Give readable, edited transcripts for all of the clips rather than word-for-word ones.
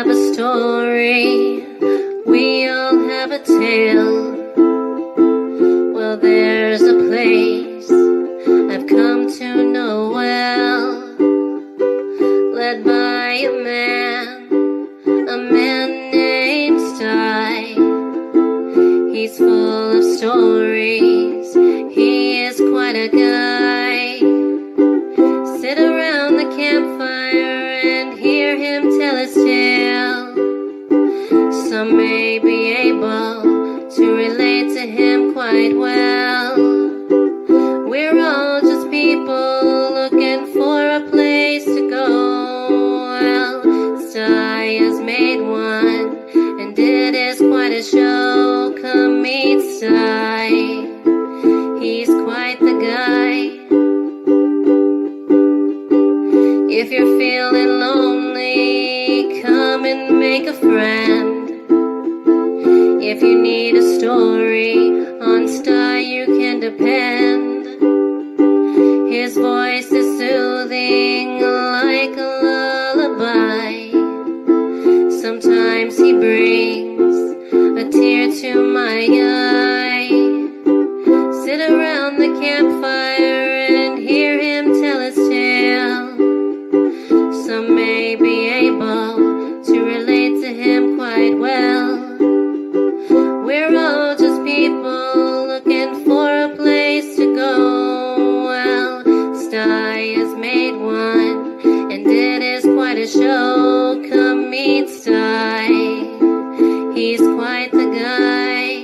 have a story, we all have a tale. Well, there's a place I've come to know well, led by a man named Sty. He's full of stories, he is quite a guy. Sit around the campfire and hear him tell his tale. Some may be able to relate to him quite well. We're all just people looking for a place to go. Well, Sty has made one, and it is quite a show. Come meet Sty, he's quite the guy. If you're feeling lonely, come and make a friend. If you need a story, on Sty you can depend. His voice is soothing like a lullaby. Sometimes he brings a tear to my eye. Sit around the campfire and hear him tell his tale. Some may be able to relate to him quite well. We're all just people looking for a place to go. Well, Sty has made one, and it is quite a show. Come meet Sty, he's quite the guy.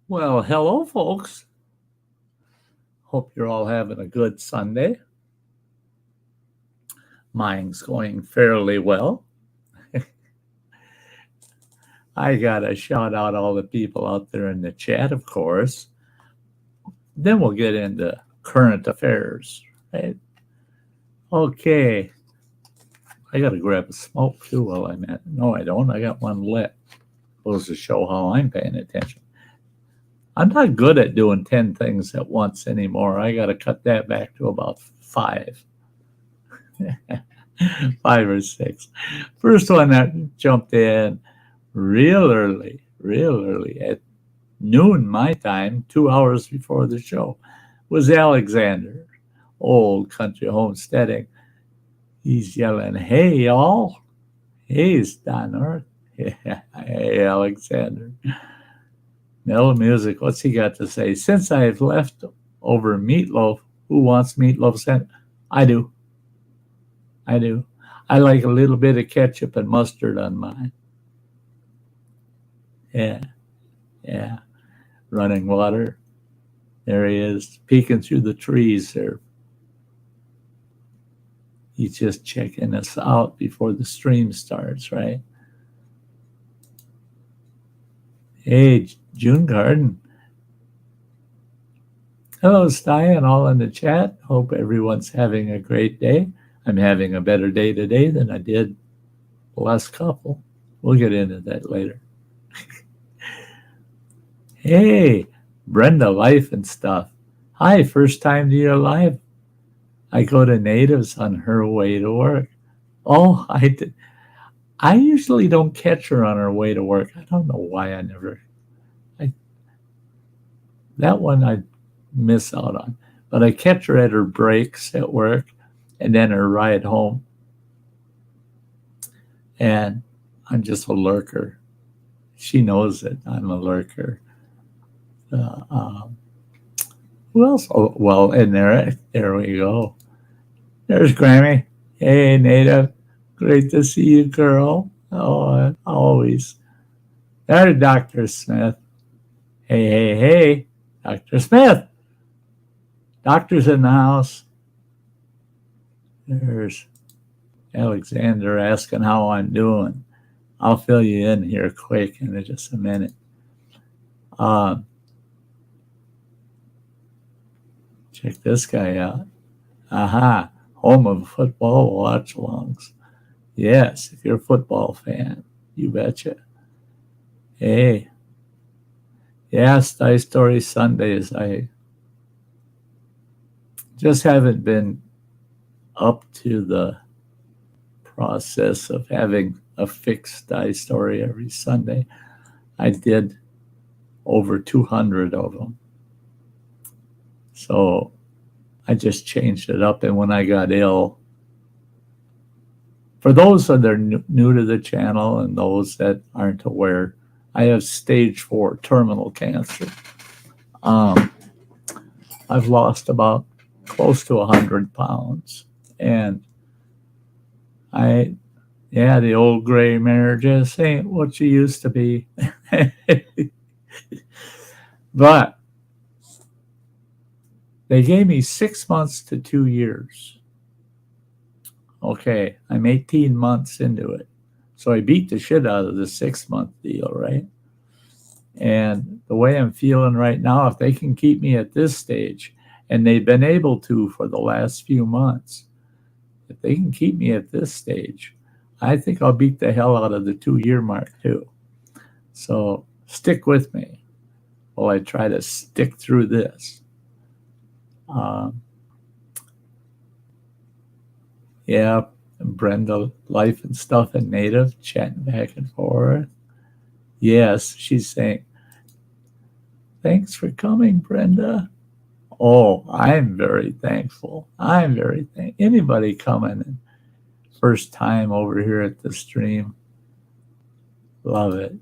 Well, hello, folks. Hope you're all having a good Sunday. Mine's going fairly well. I got to shout out all the people out there in the chat, of course. Then we'll get into current affairs, right? Okay. I got to grab a smoke, too, while I'm at it. No, I don't. I got one lit. Goes to show how I'm paying attention. I'm not good at doing 10 things at once anymore. I got to cut that back to about 5. 5 or 6. First one that jumped in real early at noon my time, 2 hours before the show, was Alexander, old country homesteading. He's yelling, "Hey, y'all. Hey, Sty North." Hey, Alexander. Mellow music. What's he got to say? Since I've left over meatloaf, who wants meatloaf sandwich? I do. I like a little bit of ketchup and mustard on mine. Yeah. Running water. There he is, peeking through the trees there. He's just checking us out before the stream starts, right? Hey, June Garden. Hello, Sty, and all in the chat. Hope everyone's having a great day. I'm having a better day today than I did the last couple. We'll get into that later. Hey, Brenda, life and stuff. Hi, first time to your live. I go to Natives on her way to work. Oh, I did. I usually don't catch her on her way to work. I don't know why that one I miss out on. But I catch her at her breaks at work and then her ride home. And I'm just a lurker. She knows it. I'm a lurker. Who else? Oh, well, and there we go. There's Grammy. Hey, Native. Great to see you, girl. Oh, always. There's Dr. Smith. Hey, Dr. Smith. Doctor's in the house. There's Alexander asking how I'm doing. I'll fill you in here quick in just a minute. Check this guy out. Aha, home of football watch-alongs. Yes, if you're a football fan, you betcha. Hey. Yeah, Sty Story Sundays. I just haven't been up to the process of having a fixed Sty story every Sunday. I did over 200 of them. So I just changed it up. And when I got ill, for those that are new to the channel and those that aren't aware, I have stage 4 terminal cancer. I've lost about close to 100 pounds. And the old gray mare just ain't what she used to be. But they gave me 6 months to 2 years. Okay, I'm 18 months into it. So I beat the shit out of the 6-month deal, right? And the way I'm feeling right now, if they can keep me at this stage, and they've been able to for the last few months, if they can keep me at this stage, I think I'll beat the hell out of the 2-year mark too. So stick with me while I try to stick through this. Brenda, Life and Stuff and Native, chatting back and forth. Yes, she's saying, thanks for coming, Brenda. Oh, I'm very thankful. Anybody coming first time over here at the stream, love it.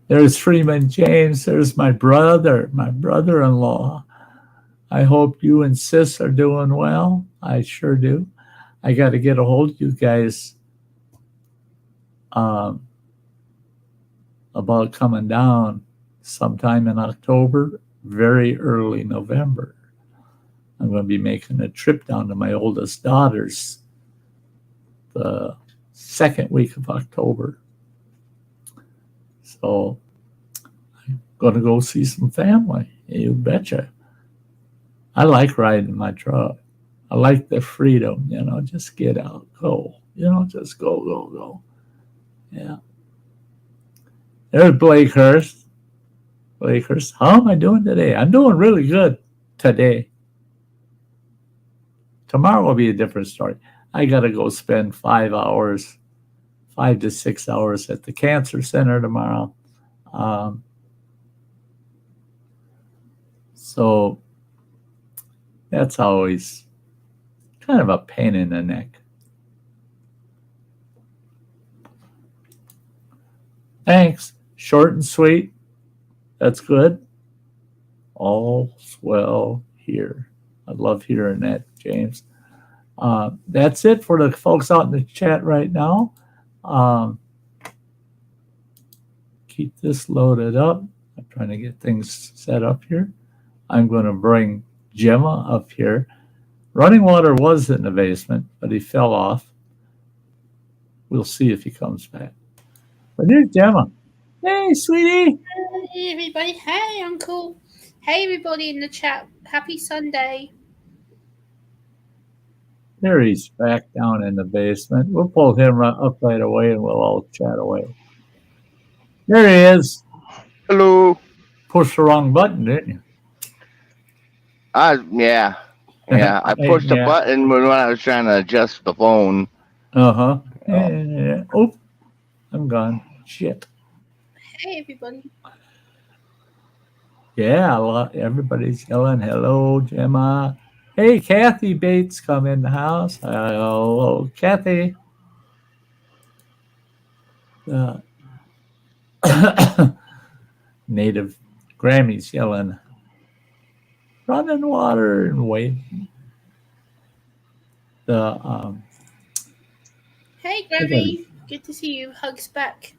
There's Freeman James. There's my brother-in-law. I hope you and sis are doing well. I sure do. I got to get a hold of you guys about coming down sometime in October, very early November. I'm going to be making a trip down to my oldest daughter's the second week of October. So I'm going to go see some family. You betcha. I like riding my truck. I like the freedom, just get out, go, just go. Yeah. There's Blakehurst. How am I doing today? I'm doing really good today. Tomorrow will be a different story. I got to go spend 5 to 6 hours at the cancer center tomorrow. So that's always kind of a pain in the neck. Thanks. Short and sweet. That's good. All's well here. I love hearing that, James. That's it for the folks out in the chat right now. Keep this loaded up. I'm trying to get things set up here. I'm going to bring Gemma up here. Running Water was in the basement, but he fell off. We'll see if he comes back. But here's Gemma. Hey, sweetie. Hey, everybody. Hey, Uncle. Hey, everybody in the chat. Happy Sunday. There he's back down in the basement. We'll pull him up right away and we'll all chat away. There he is. Hello. Pushed the wrong button, didn't you? Yeah. I pushed the button when I was trying to adjust the phone. Uh-huh. Yeah. Oh, I'm gone. Shit. Hey, everybody. Yeah, everybody's yelling, hello, Gemma. Hey, Kathy Bates come in the house. Hello, Kathy. Native Grammy's yelling, running water and waiting. Hey, Grammy. Good to see you. Hugs back.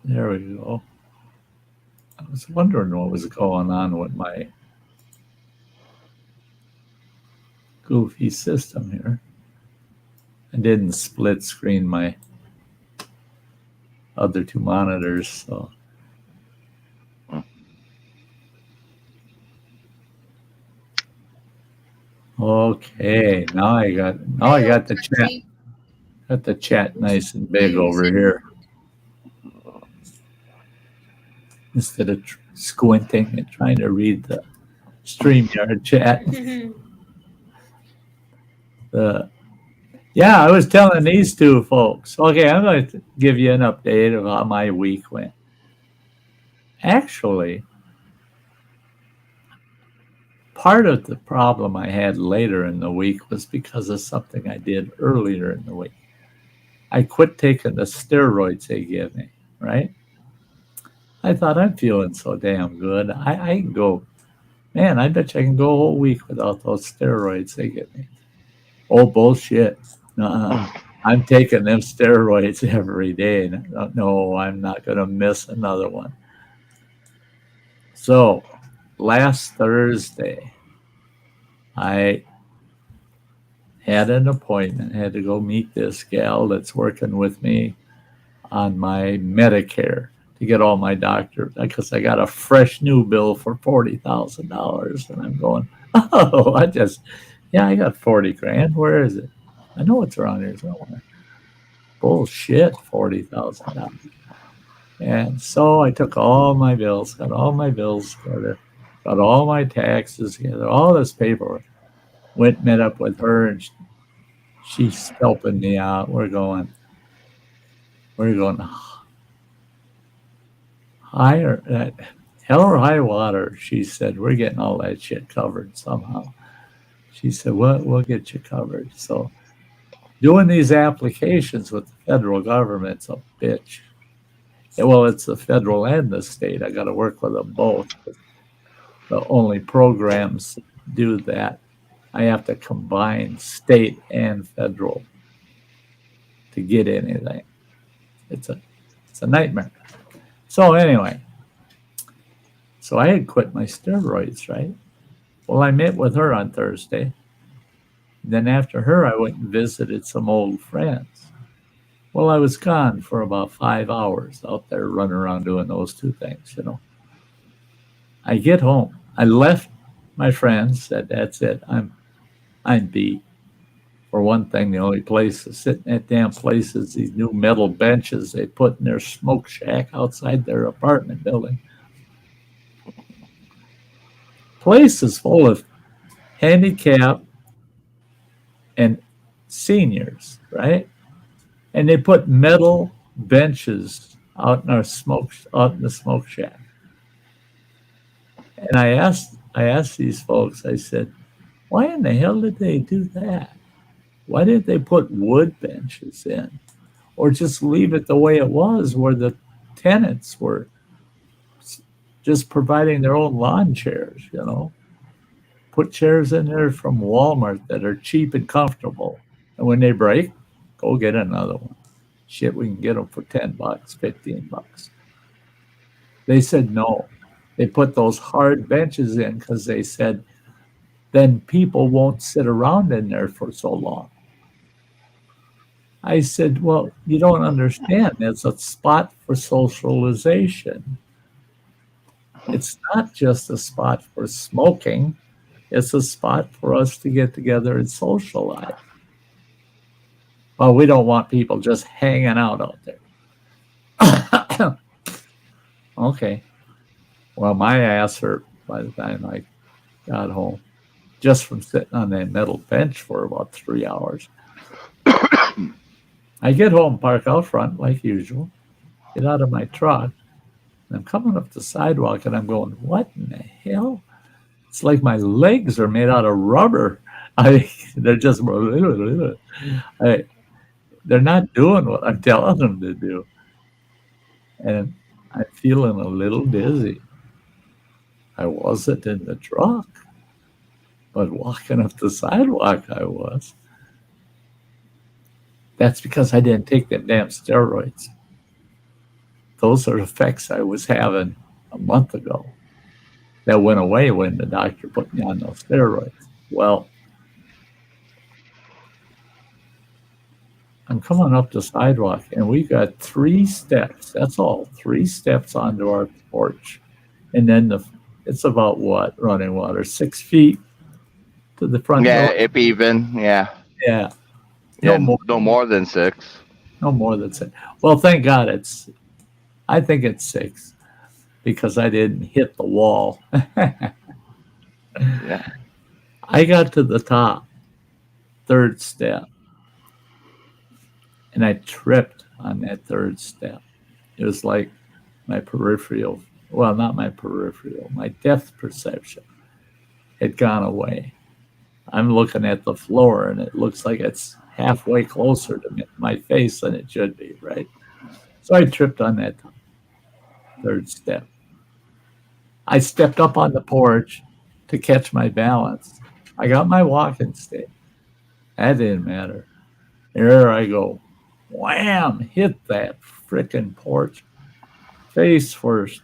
There we go. I was wondering what was going on with my goofy system here. I didn't split screen my other two monitors, so. Okay, now I got the chat. Got the chat nice and big over here. instead of squinting and trying to read the StreamYard chat. Yeah, I was telling these two folks. Okay, I'm going to give you an update of how my week went. Actually, part of the problem I had later in the week was because of something I did earlier in the week. I quit taking the steroids they give me, right? I thought, I'm feeling so damn good. I can go, man, I bet you I can go a whole week without those steroids they give me. Oh, bullshit. I'm taking them steroids every day. No, I'm not going to miss another one. So last Thursday, I had an appointment, had to go meet this gal that's working with me on my Medicare to get all my doctor, because I got a fresh new bill for $40,000. And I'm going, oh, I got 40 grand. Where is it? I know it's around here somewhere. Bullshit, $40,000. And so I took all my bills, got all my bills together, got all my taxes together, all this paperwork. Went, met up with her, and she's helping me out. We're going higher, hell or high water. She said, we're getting all that shit covered somehow. She said, we'll get you covered. So doing these applications with the federal government's a bitch. Well, it's the federal and the state. I got to work with them both. The only programs do that. I have to combine state and federal to get anything. It's a nightmare. So anyway, so I had quit my steroids, right? Well, I met with her on Thursday. Then after her, I went and visited some old friends. Well, I was gone for about 5 hours out there running around doing those two things, I get home. I left my friends, said, that's it. I'm beat. For one thing, the only place to sit in that damn place is these new metal benches they put in their smoke shack outside their apartment building. Place is full of handicapped and seniors, right? And they put metal benches out in the smoke shack. And I asked these folks, I said, why in the hell did they do that? Why didn't they put wood benches in? Or just leave it the way it was, where the tenants were just providing their own lawn chairs, Put chairs in there from Walmart that are cheap and comfortable. And when they break, go get another one. Shit, we can get them for $10, $15. They said no. They put those hard benches in because they said then people won't sit around in there for so long. I said, well, you don't understand. It's a spot for socialization. It's not just a spot for smoking. It's a spot for us to get together and socialize. Well, we don't want people just hanging out there. Okay. Well, my ass hurt by the time I got home, just from sitting on that metal bench for about 3 hours. I get home, park out front like usual, get out of my truck, and I'm coming up the sidewalk, and I'm going, what in the hell? It's like my legs are made out of rubber. They're just, they're not doing what I'm telling them to do. And I'm feeling a little dizzy. I wasn't in the truck, but walking up the sidewalk I was. That's because I didn't take them damn steroids. Those are effects I was having a month ago that went away when the doctor put me on those steroids. Well, I'm coming up the sidewalk, and we got 3 steps. That's all, 3 steps onto our porch. And then it's about what, running water, 6 feet to the front door? If even, yeah. Yeah. No more than 6. No more than 6. Well, thank God I think it's 6. because I didn't hit the wall. Yeah. I got to the top, third step, and I tripped on that third step. It was like my peripheral, well, not my peripheral, my depth perception had gone away. I'm looking at the floor, and it looks like it's halfway closer to my face than it should be, right? So I tripped on that third step. I stepped up on the porch to catch my balance. I got my walking stick. That didn't matter. There I go. Wham! Hit that frickin' porch. Face first.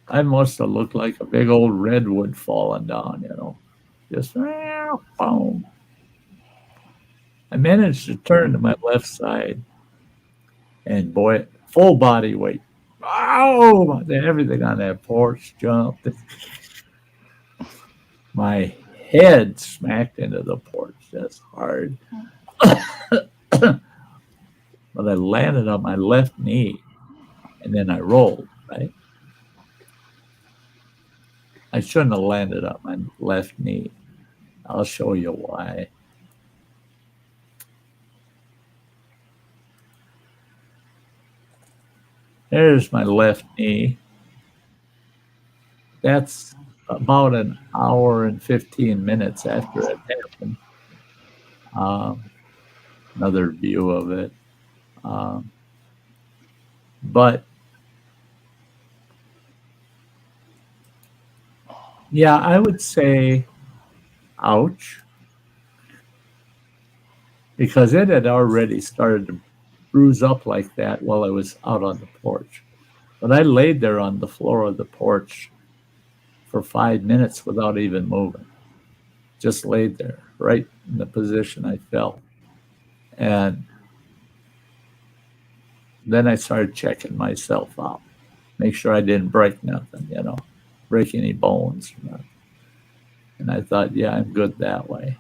I must have looked like a big old redwood falling down, Just boom. I managed to turn to my left side, and boy, full body weight. Oh, everything on that porch jumped. My head smacked into the porch just hard. But I landed on my left knee, and then I rolled, right? I shouldn't have landed on my left knee. I'll show you why. There's my left knee. That's about an hour and 15 minutes after it happened. Another view of it. But yeah, I would say ouch, because it had already started to bruise up like that while I was out on the porch. But I laid there on the floor of the porch for 5 minutes without even moving. Just laid there, right in the position I fell. And then I started checking myself out, make sure I didn't break nothing, break any bones or nothing. And I thought, yeah, I'm good that way.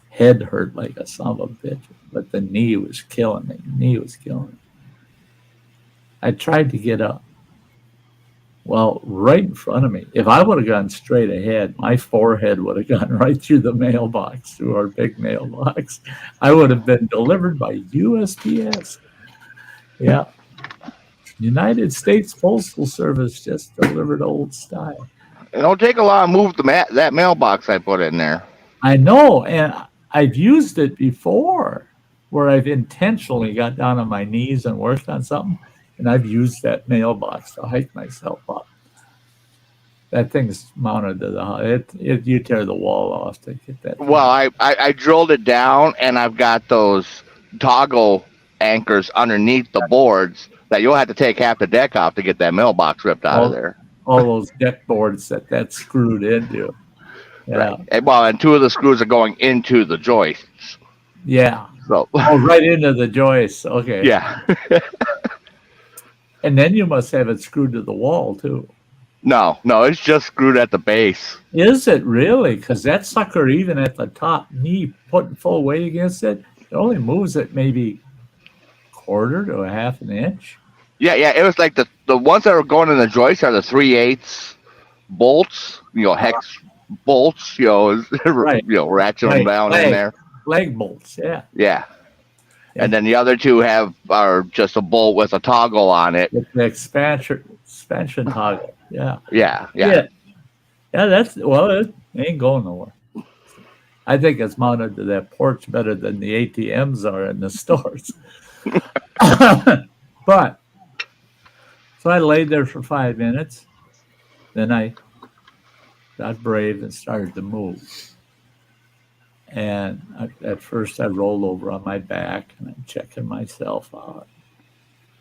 Head hurt like a son of a bitch, but the knee was killing me. I tried to get up. Well, right in front of me, if I would have gone straight ahead, my forehead would have gone right through the mailbox, through our big mailbox. I would have been delivered by USPS. Yeah. United States Postal Service just delivered old Sty. It don't take a lot to move that mailbox I put in there. I know, and I've used it before where I've intentionally got down on my knees and worked on something, and I've used that mailbox to hike myself up. That thing's mounted to the you tear the wall off to get that. Well, I drilled it down, and I've got those toggle anchors underneath the boards that you'll have to take half the deck off to get that mailbox ripped out of there. All those deck boards that's screwed into. Yeah. Right. And 2 of the screws are going into the joists. Yeah. So. Right into the joists. Okay. Yeah. And then you must have it screwed to the wall too. No, it's just screwed at the base. Is it really? Because that sucker, even at the top knee, putting full weight against it, it only moves it maybe 1/4 to a 1/2 inch. Yeah. It was like the ones that are going in the joist are the 3/8 bolts, hex bolts, right. ratchet them down in there. Leg bolts, yeah. Yeah. And then the other 2 are just a bolt with a toggle on it. With the expansion toggle. Yeah. Yeah. Yeah, it ain't going nowhere. I think it's mounted to that porch better than the ATMs are in the stores. But so I laid there for 5 minutes. Then I got brave and started to move. And at first I rolled over on my back, and I'm checking myself out,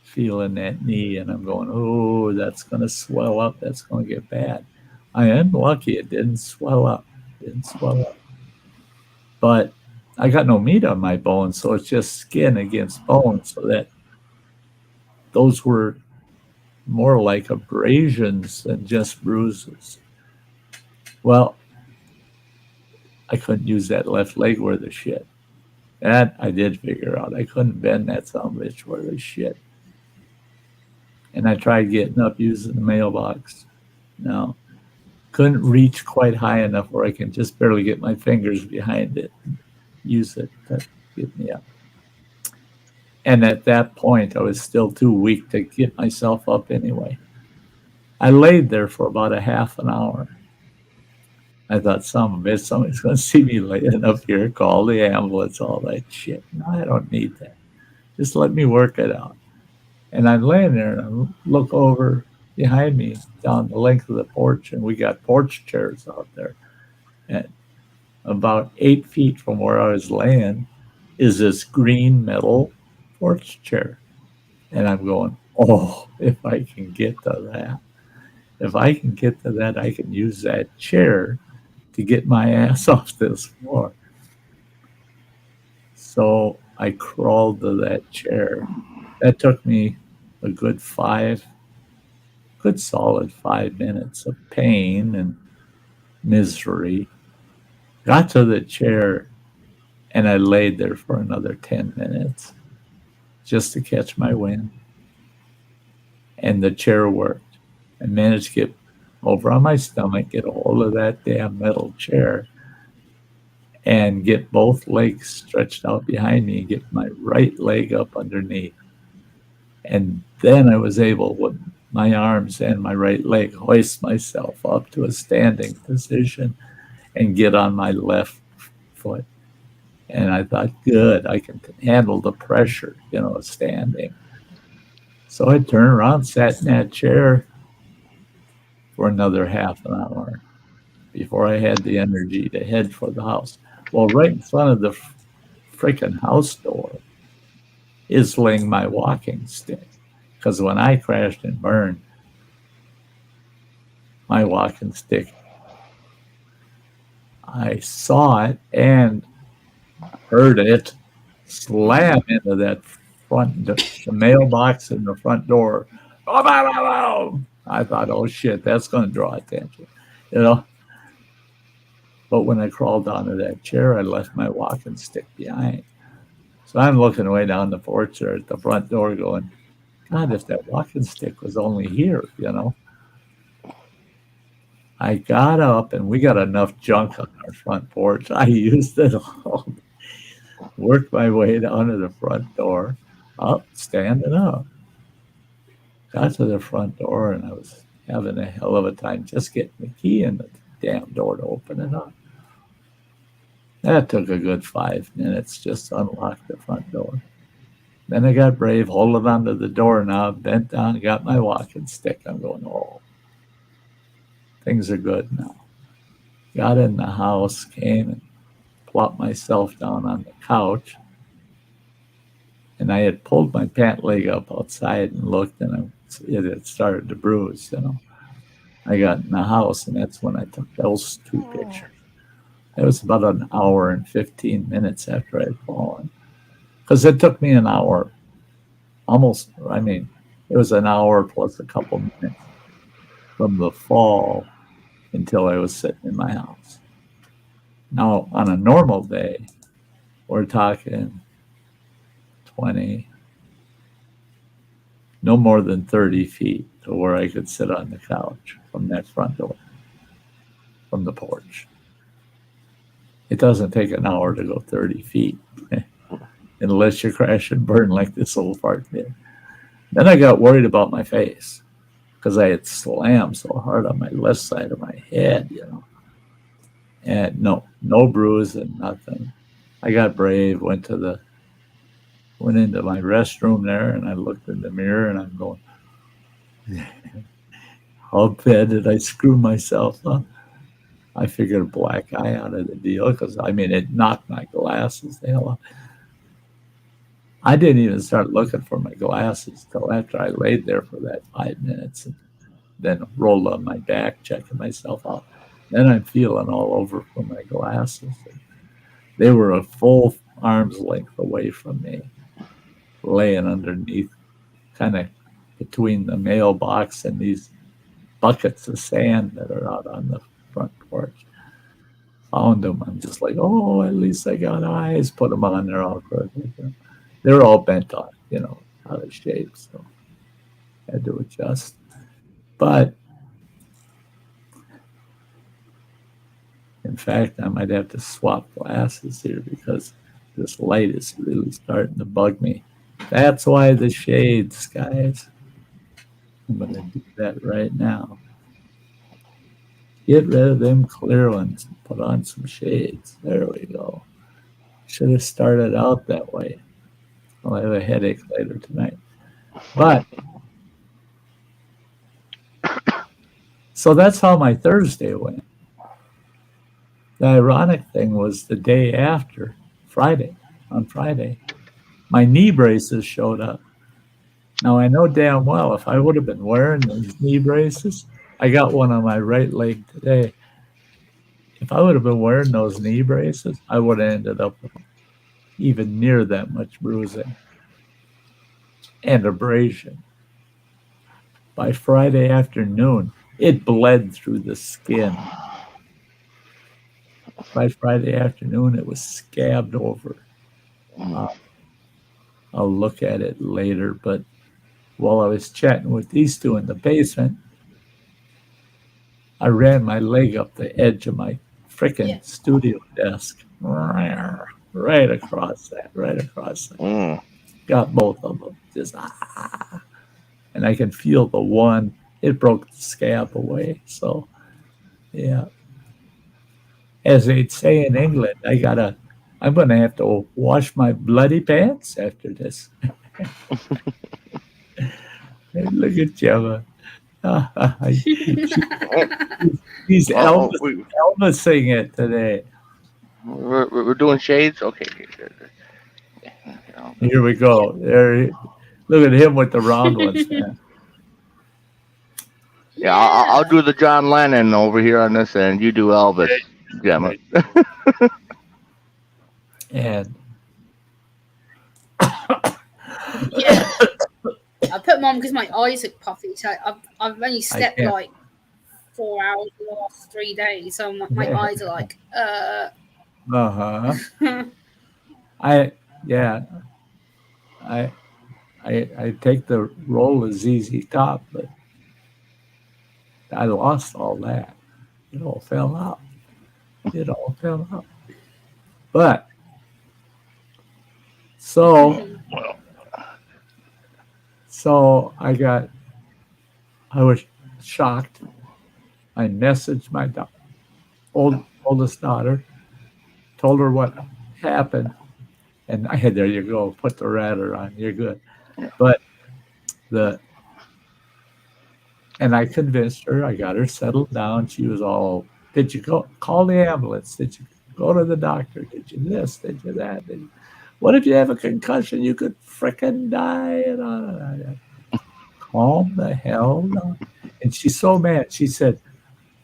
feeling that knee, and I'm going, oh, that's going to swell up. That's going to get bad. I am lucky it didn't swell up. But I got no meat on my bones, so it's just skin against bone, so that those were more like abrasions than just bruises. Well, I couldn't use that left leg worth of shit. That I did figure out. I couldn't bend that son of a bitch worth of shit. and I tried getting up using the mailbox. No, couldn't reach quite high enough where I can just barely get my fingers behind it and use it to get me up. And at that point, I was still too weak to get myself up anyway. I laid there for about a half an hour. I thought, some of it, somebody's going to see me laying up here, call the ambulance, all that shit. No, I don't need that. Just let me work it out. And I'm laying there and I look over behind me down the length of the porch, and we got porch chairs out there. And about 8 feet from where I was laying is this green metal porch chair. And I'm going, oh, if I can get to that. If I can get to that, I can use that chair to get my ass off this floor. So I crawled to that chair. That took me a good solid 5 minutes of pain and misery. Got to the chair, and I laid there for another 10 minutes just to catch my wind. And the chair worked. I managed to get over on my stomach, get a hold of that damn metal chair, and get both legs stretched out behind me and get my right leg up underneath. And then I was able, with my arms and my right leg, hoist myself up to a standing position and get on my left foot. And I thought, good, I can handle the pressure, standing. So I turned around, sat in that chair for another half an hour before I had the energy to head for the house. Well, right in front of the freaking house door is laying my walking stick. Because when I crashed and burned, my walking stick, I saw it and heard it slam into that the mailbox in the front door. I thought, oh shit, that's going to draw attention, But when I crawled onto that chair, I left my walking stick behind. So I'm looking way down the porch there at the front door going, God, if that walking stick was only here, I got up, and we got enough junk on our front porch. I used it all. Worked my way down to the front door, up, standing up. Got to the front door, and I was having a hell of a time just getting the key in the damn door to open it up. That took a good 5 minutes just to unlock the front door. Then I got brave, holding onto the doorknob, bent down, got my walking stick. I'm going, oh, things are good now. Got in the house, came and plopped myself down on the couch. And I had pulled my pant leg up outside and looked, and it had started to bruise, I got in the house, and that's when I took those 2 pictures. It was about an hour and 15 minutes after I'd fallen. Because it took me an hour, it was an hour plus a couple minutes from the fall until I was sitting in my house. Now, on a normal day, we're talking 20, no more than 30 feet to where I could sit on the couch from that front door, from the porch. It doesn't take an hour to go 30 feet unless you crash and burn like this old fart did. Then I got worried about my face because I had slammed so hard on my left side of my head, And no bruise and nothing. I got brave, went into my restroom there, and I looked in the mirror, and I'm going, how bad did I screw myself up? I figured a black eye out of the deal because, it knocked my glasses the hell up. I didn't even start looking for my glasses till after I laid there for that 5 minutes and then rolled on my back, checking myself out. Then I'm feeling all over for my glasses. They were a full arm's length away from me, laying underneath, kind of between the mailbox and these buckets of sand that are out on the front porch. Found them. I'm just like, oh, at least I got eyes. Put them on there all crooked. They're all bent on, out of shape. So, had to adjust. But in fact, I might have to swap glasses here because this light is really starting to bug me. That's why the shades, guys. I'm going to do that right now. Get rid of them clear ones and put on some shades. There we go. Should have started out that way. I'll have a headache later tonight. But so that's how my Thursday went. The ironic thing was the day after, on Friday, my knee braces showed up. Now, I know damn well if I would have been wearing those knee braces, I got one on my right leg today. If I would have been wearing those knee braces, I would have ended up with even near that much bruising and abrasion. By Friday afternoon, it bled through the skin. By Friday afternoon, it was scabbed over. I'll look at it later, but while I was chatting with these two in the basement, I ran my leg up the edge of my frickin' studio desk. Right across that. Got both of them. Just and I can feel the one. It broke the scab away. So, yeah. As they'd say in England, I'm gonna have to wash my bloody pants after this. Hey, look at you. He's Elvising it today. We're doing shades? Okay. Here we go. There, look at him with the round ones, man. Yeah, I'll do the John Lennon over here on this end. You do Elvis, Gemma. And yeah, I put them on because my eyes are puffy. So I've only slept like 4 hours in the last 3 days. So my eyes are like, I take the role as ZZ Top, but I lost all that. It all fell out. But so I was shocked. I messaged my oldest daughter, told her what happened, and there you go, put the radar on, you're good. But and I convinced her, I got her settled down. She was all, did you call the ambulance? Did you go to the doctor? Did you this? Did you that? What if you have a concussion? You could frickin' die. And calm the hell down. And she's so mad. She said,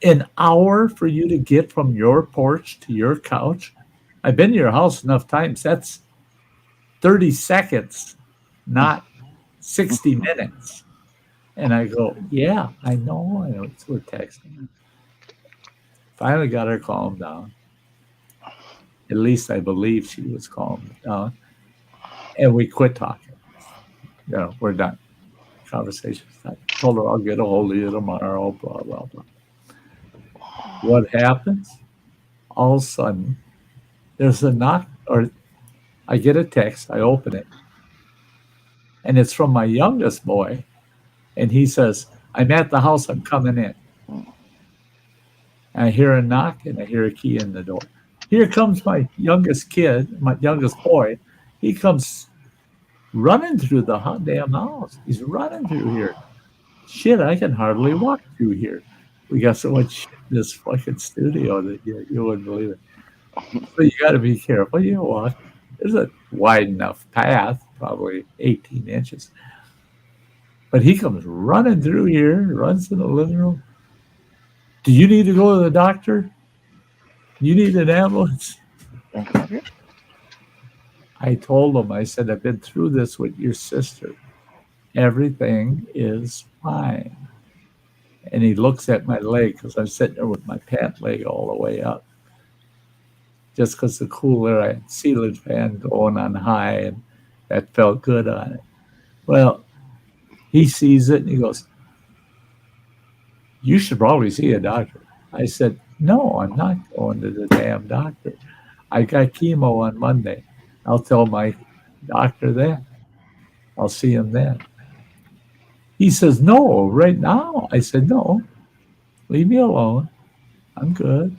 an hour for you to get from your porch to your couch? I've been to your house enough times. That's 30 seconds, not 60 minutes. And I go, yeah, I know. It's we're texting. Finally got her calmed down. At least I believe she was calmed down. And we quit talking. We're done. Conversation's done. Told her I'll get a hold of you tomorrow, blah, blah, blah. What happens? All of a sudden, there's a knock, or I get a text, I open it, and it's from my youngest boy, and he says, I'm at the house, I'm coming in. And I hear a knock, and I hear a key in the door. Here comes my youngest kid, my youngest boy. He comes running through the damn house. He's running through here. Shit, I can hardly walk through here. We got so much shit in this fucking studio that you wouldn't believe it. So you got to be careful. You walk. There's a wide enough path, probably 18 inches. But he comes running through here, runs in the living room. Do you need to go to the doctor? You need an ambulance? I told him, I said, I've been through this with your sister. Everything is fine. And he looks at my leg because I'm sitting there with my pant leg all the way up. Just because the cooler, I had ceiling fan going on high, and that felt good on it. Well, He sees it and he goes, "You should probably see a doctor." I said, "No, I'm not going to the damn doctor. I got chemo on Monday. I'll tell my doctor that. I'll see him then." He says, "No, right now." I said, "No, leave me alone. I'm good."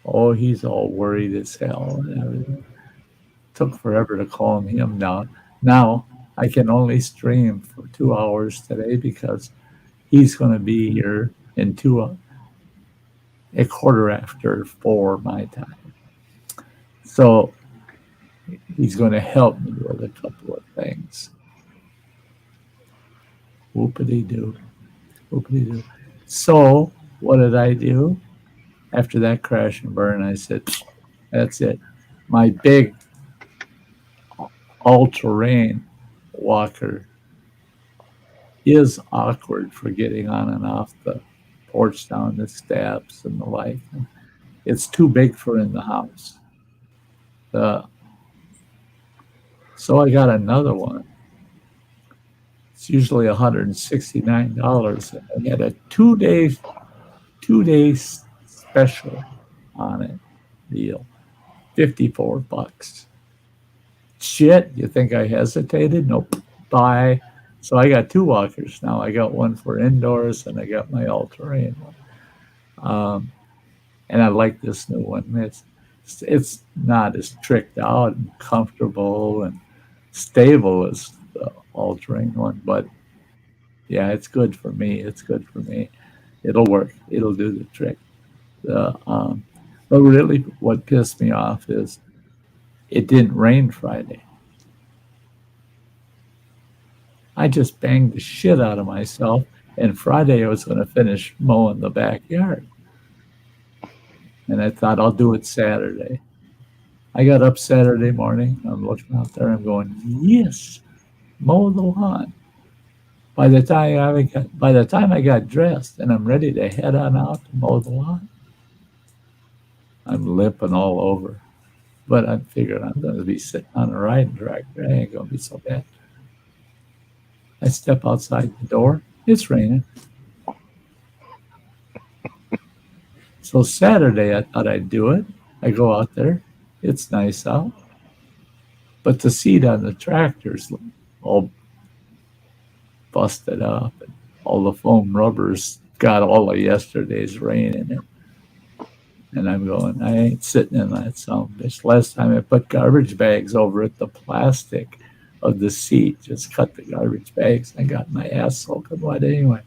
Oh, he's all worried as hell and everything. Took forever to calm him down. Now I can only stream for 2 hours today because he's going to be here in a quarter after 4 my time. So he's going to help me with a couple of things. Whoopity-doo. Whoopity-doo. So what did I do? After that crash and burn, I said, that's it. My big all-terrain walker is awkward for getting on and off the porch down the steps and the like. It's too big for in the house. So I got another one. It's usually $169. I had a two-day special on it deal, $54. Shit, you think I hesitated? Nope. Bye. So I got two walkers now. I got one for indoors and I got my all-terrain one. And I like this new one. It's not as tricked out and comfortable and stable as the all-terrain one, but yeah, it's good for me. It's good for me. It'll work. It'll do the trick. But really, what pissed me off is it didn't rain Friday. I just banged the shit out of myself, and Friday I was going to finish mowing the backyard. And I thought I'll do it Saturday. I got up Saturday morning. I'm looking out there. I'm going, yes, mow the lawn. By the time I got dressed and I'm ready to head on out to mow the lawn, I'm limping all over. But I'm figuring I'm going to be sitting on a riding tractor. It ain't going to be so bad. I step outside the door. It's raining. So Saturday, I thought I'd do it. I go out there. It's nice out. But the seat on the tractor's all busted up. And all the foam rubbers got all of yesterday's rain in it. And I'm going, I ain't sitting in that son of a bitch. Last time I put garbage bags over it, the plastic of the seat just cut the garbage bags. I got my ass soaking wet anyway.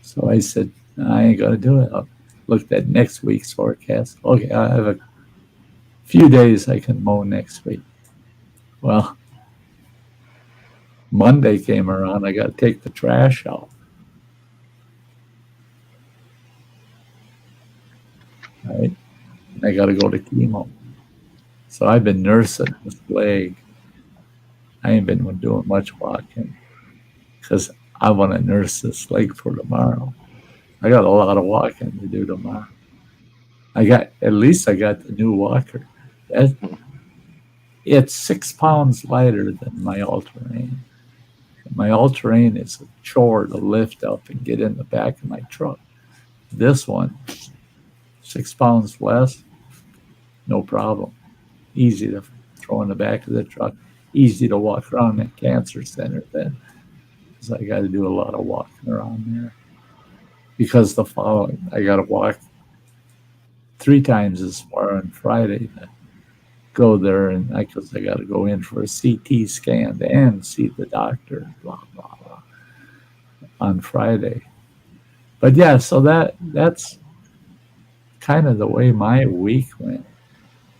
So I said, I ain't going to do it. I looked at next week's forecast. Okay, I have a few days I can mow next week. Well, Monday came around. I got to take the trash out. Right? I got to go to chemo. So I've been nursing this leg. I ain't been doing much walking because I want to nurse this leg for tomorrow. I got a lot of walking to do tomorrow. At least I got the new walker. It's 6 pounds lighter than my all-terrain. My all-terrain is a chore to lift up and get in the back of my truck. This one, 6 pounds less, no problem. Easy to throw in the back of the truck. Easy to walk around that cancer center then, because I got to do a lot of walking around there. Because I got to walk 3 times as far on Friday to go there, and because I got to go in for a CT scan and see the doctor, blah blah blah, on Friday. But yeah, so that's kind of the way my week went.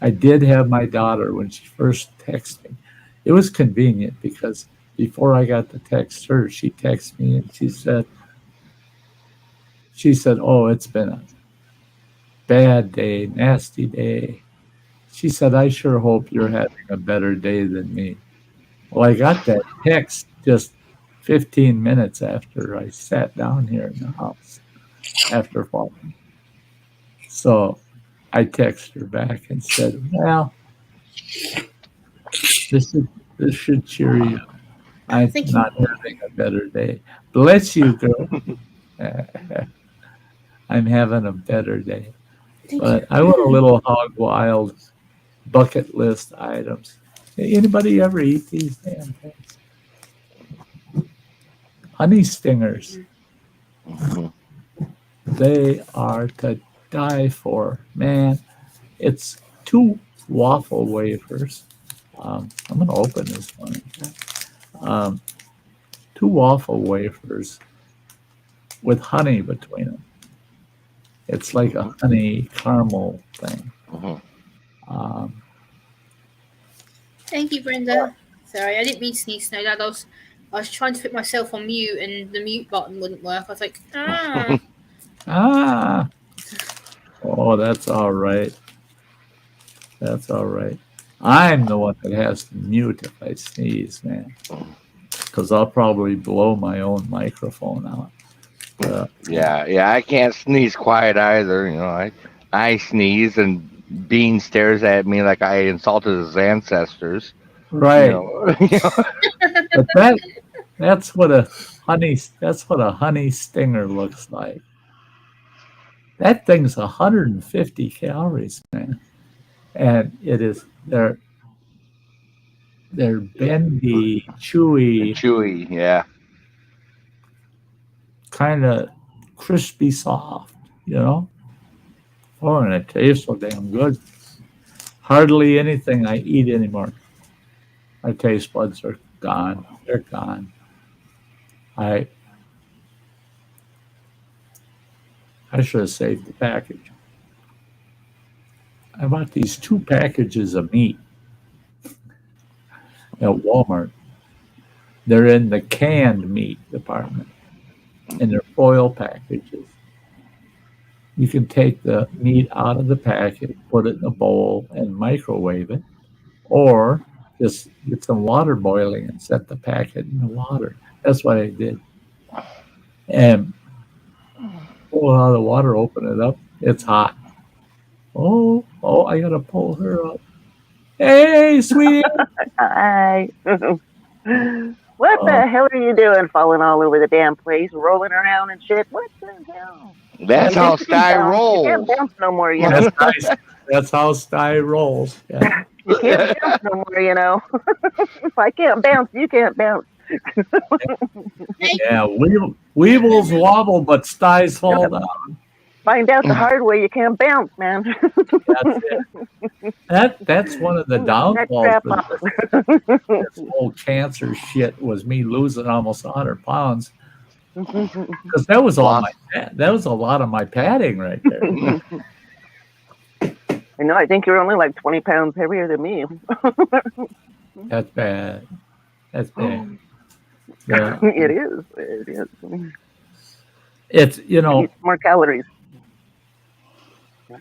I did have my daughter when she first texted me. It was convenient because before I got to text her, she texted me and she said, "Oh, it's been a bad day, nasty day." She said, "I sure hope you're having a better day than me." Well, I got that text just 15 minutes after I sat down here in the house after falling. So I texted her back and said, "Well, this should cheer you up. I'm Thank you. not having a better day. Bless you, girl. I'm having a better day. Thank But you. I want a little hog wild bucket list items. Anybody ever eat these damn things? Honey stingers. Mhm. They are to die for. Man, it's 2 waffle wafers. I'm going to open this one. Um, 2 waffle wafers with honey between them. It's like a honey caramel thing. Mhm. Um, Thank you, Brenda. Sorry, I didn't mean to sneeze, Snow Dad. I was trying to put myself on mute and the mute button wouldn't work. I was like, ah, oh, that's all right. That's all right. I'm the one that has to mute if I sneeze, man, because I'll probably blow my own microphone out. Yeah. I can't sneeze quiet either. I sneeze and Bean stares at me like I insulted his ancestors. Right. But that's what a honey stinger looks like. That thing's 150 calories, man. And they're bendy, chewy, Chewy, yeah. kind of crispy soft, you know? Oh, and it tastes so damn good. Hardly anything I eat anymore. My taste buds are gone. They're gone. I should have saved the package. I bought these 2 packages of meat at Walmart. They're in the canned meat department, and they're foil packages. You can take the meat out of the packet, put it in a bowl, and microwave it, or just get some water boiling and set the packet in the water. That's what I did. And pull it out of the water, open it up. It's hot. Oh, I gotta pull her up. Hey, sweetie. Hi. What Oh, the hell are you doing falling all over the damn place, rolling around and shit? What the hell? That's how Sty You can't rolls. bounce no more, you know. that's nice. That's how Sty rolls. Yeah. You can't bounce no more, you know. If I can't bounce, you can't bounce. Yeah, weebles wobble, but Sty's fall down. Find out the hard way, you can't bounce, man. That's it. That's one of the downfalls Strap of off. this whole cancer shit was me losing almost 100 pounds because that was a lot of my padding right there. I know, I think you're only like 20 pounds heavier than me. That's bad. Yeah. It is. It's Eat more calories.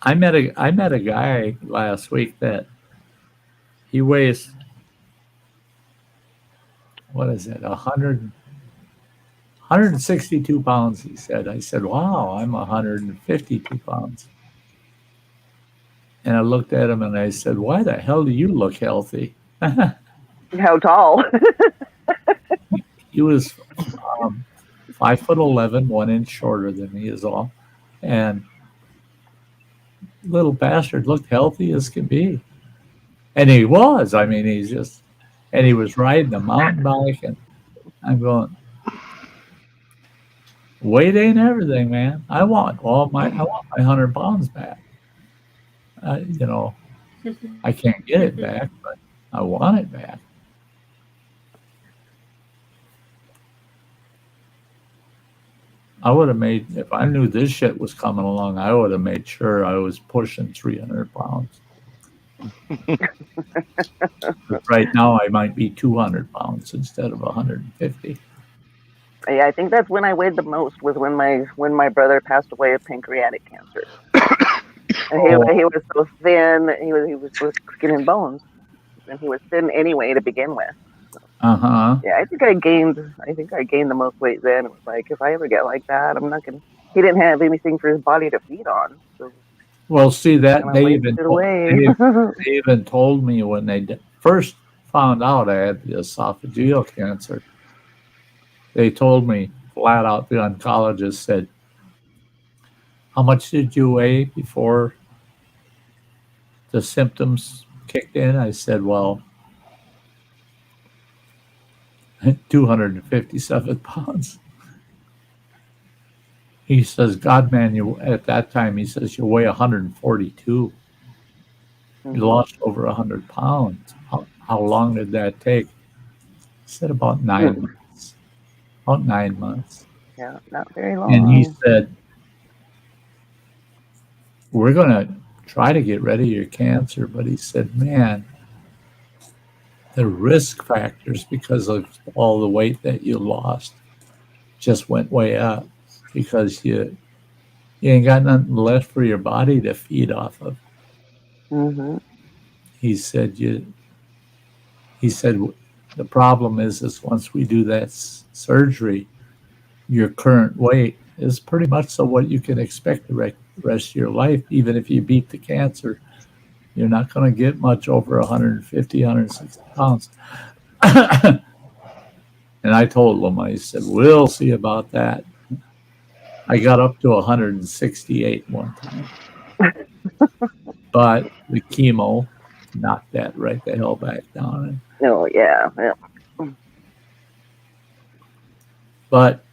I met a guy last week that he weighs, what is it, 162 pounds, he said. I said, wow, I'm 152 pounds. And I looked at him and I said, why the hell do you look healthy? How tall? He was 5'11", 1 inch shorter than me is all. And little bastard looked healthy as can be. And he was. I mean, he was riding a mountain bike, and I'm going, weight ain't everything, man. I want my 100 pounds back. I can't get it back, but I want it back. I would have made, if I knew this shit was coming along, I would have made sure I was pushing 300 pounds. But right now, I might be 200 pounds instead of 150. Yeah, I think that's when I weighed the most, was when my brother passed away of pancreatic cancer. And he was so thin, he was skin and bones, and he was thin anyway to begin with. Yeah, I think I gained the most weight then. It was like, if I ever get like that, I'm not gonna. He didn't have anything for his body to feed on. So well, see that they even even told me when they first found out I had the esophageal cancer. They told me flat out, the oncologist said, how much did you weigh before the symptoms kicked in? I said, well, 257 pounds. He says, God, man, at that time, he says, you weigh 142. You lost over 100 pounds. How long did that take? He said, about 9 months. About 9 months. Yeah, not very long. And he said, we're going to try to get rid of your cancer. But he said, man, the risk factors because of all the weight that you lost just went way up because you ain't got nothing left for your body to feed off of. Mm-hmm. He said, the problem is once we do that surgery, your current weight is pretty much so what you can expect the rest of your life. Even if you beat the cancer, you're not going to get much over 150, 160 pounds. And I told him, I said, we'll see about that. I got up to 168 one time. But the chemo knocked that right the hell back down. Oh, yeah. But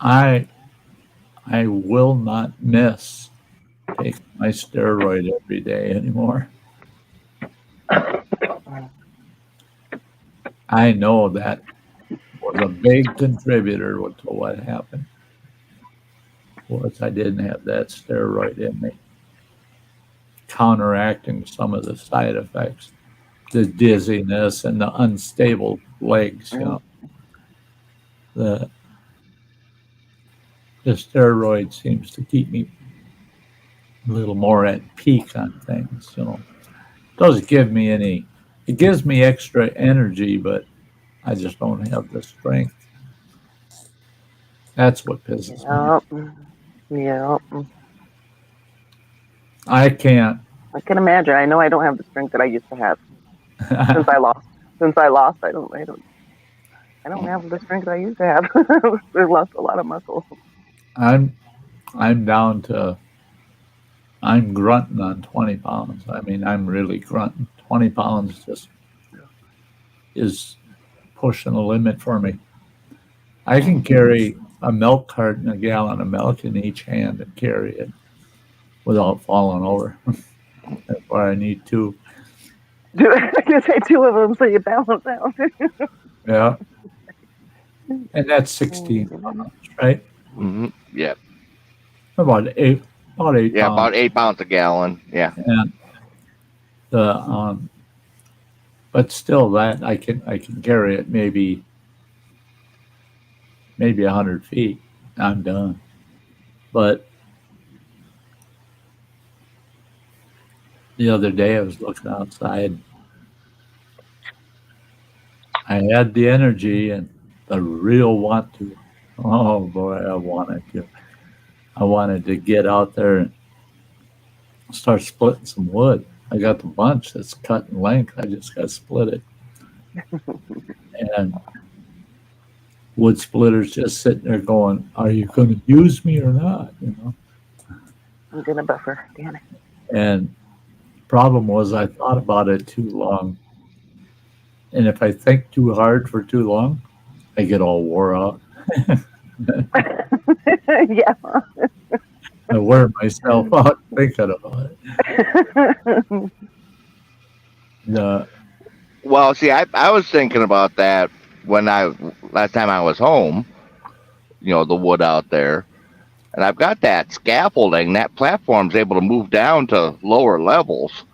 I will not miss taking my steroid every day anymore. I know that was a big contributor to what happened. Was I didn't have that steroid in me, counteracting some of the side effects, the dizziness and the unstable legs. You know, the steroid seems to keep me a little more at peak on things. You know, doesn't give me any. It gives me extra energy, but I just don't have the strength. That's what pisses me off. Yeah. I can't. I can imagine. I know I don't have the strength that I used to have. Since I lost, I don't have the strength I used to have. I've lost a lot of muscle. I'm down to. I'm grunting on 20 pounds. I mean, I'm really grunting. 20 pounds just is pushing the limit for me. I can carry a milk carton, a gallon of milk in each hand and carry it without falling over. That's why I need two. I can say two of them so you balance out. Yeah. And that's 16 pounds, right? Mm-hmm. Yeah. About 8 pounds. Yeah, about 8 pounds a gallon. Yeah. And the but still that I can carry it maybe 100 feet. I'm done. But the other day I was looking outside. I had the energy and the real want to. Oh boy, I wanted to get out there and start splitting some wood. I got the bunch that's cut in length. I just got to split it. And wood splitters just sitting there going, are you going to use me or not? You know. I'm gonna buffer, damn it. And the problem was I thought about it too long. And if I think too hard for too long, I get all wore out. Yeah. I wear myself out thinking about it. Well, see, I was thinking about that when last time I was home, you know, the wood out there. And I've got that scaffolding, that platform's able to move down to lower levels.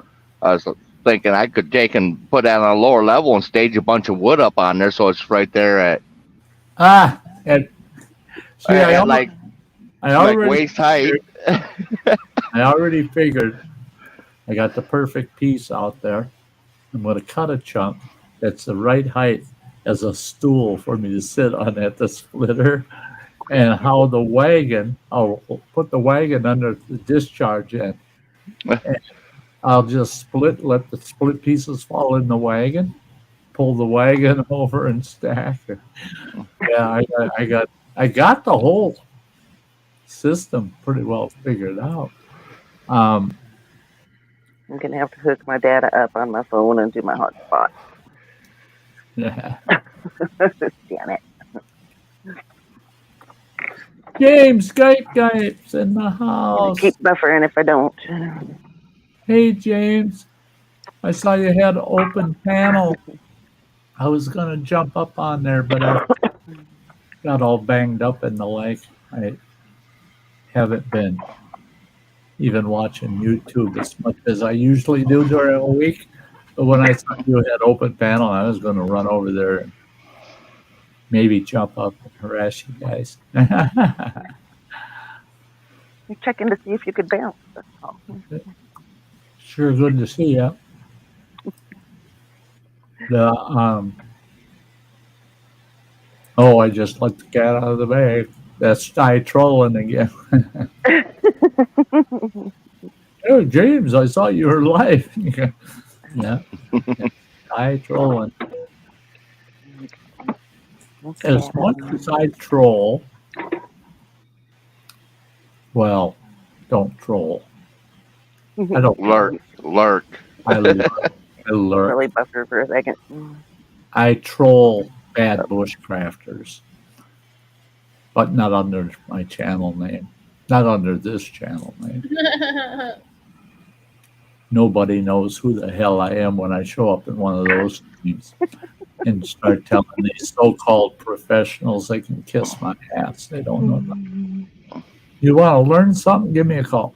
I was thinking I could take and put that on a lower level and stage a bunch of wood up on there so it's right there at and see, I already waist height. I already figured I got the perfect piece out there. I'm going to cut a chunk that's the right height as a stool for me to sit on at the splitter, and I'll put the wagon under the discharge end. And I'll just let the split pieces fall in the wagon, pull the wagon over and stack it. Yeah, I got the whole system pretty well figured out. Um, I'm gonna have to hook my data up on my phone and do my hotspot. yeah. Damn it. James Skype's in the Gonna house. keep buffering if I don't. Hey, James. I saw you had an open panel. I was going to jump up on there, but I got all banged up in the leg. I haven't been even watching YouTube as much as I usually do during a week. But when I saw you had open panel, I was going to run over there and maybe jump up and harass you guys. You're checking to see if you could bounce. That's all. Sure, good to see you. I just let the cat out of the bag. That's Sty trolling again. Oh, James, I saw you were live. Yeah, Sty trolling. As much as I troll, well, don't troll. I don't Lurk. I lurk. Really buffer for a second. I troll bad bushcrafters, but not under my channel name. Not under this channel name. Nobody knows who the hell I am when I show up in one of those streams and start telling these so-called professionals they can kiss my ass. They don't know nothing. You want to learn something? Give me a call.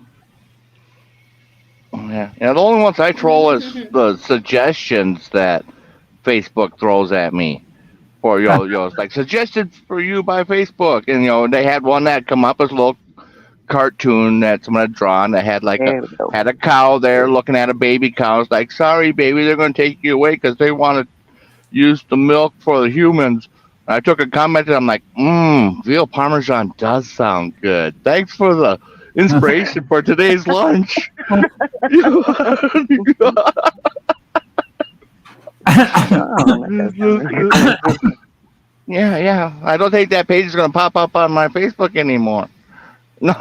Yeah. The only ones I troll is the suggestions that Facebook throws at me. For it's like suggested for you by Facebook, and they had one that come up as a little cartoon that someone had drawn that had had a cow there looking at a baby cow. It's like, sorry, baby, they're going to take you away because they want to use the milk for the humans. And I took a comment and I'm like, veal parmesan does sound good. Thanks for the inspiration for today's lunch. Yeah. I don't think that page is going to pop up on my Facebook anymore. No,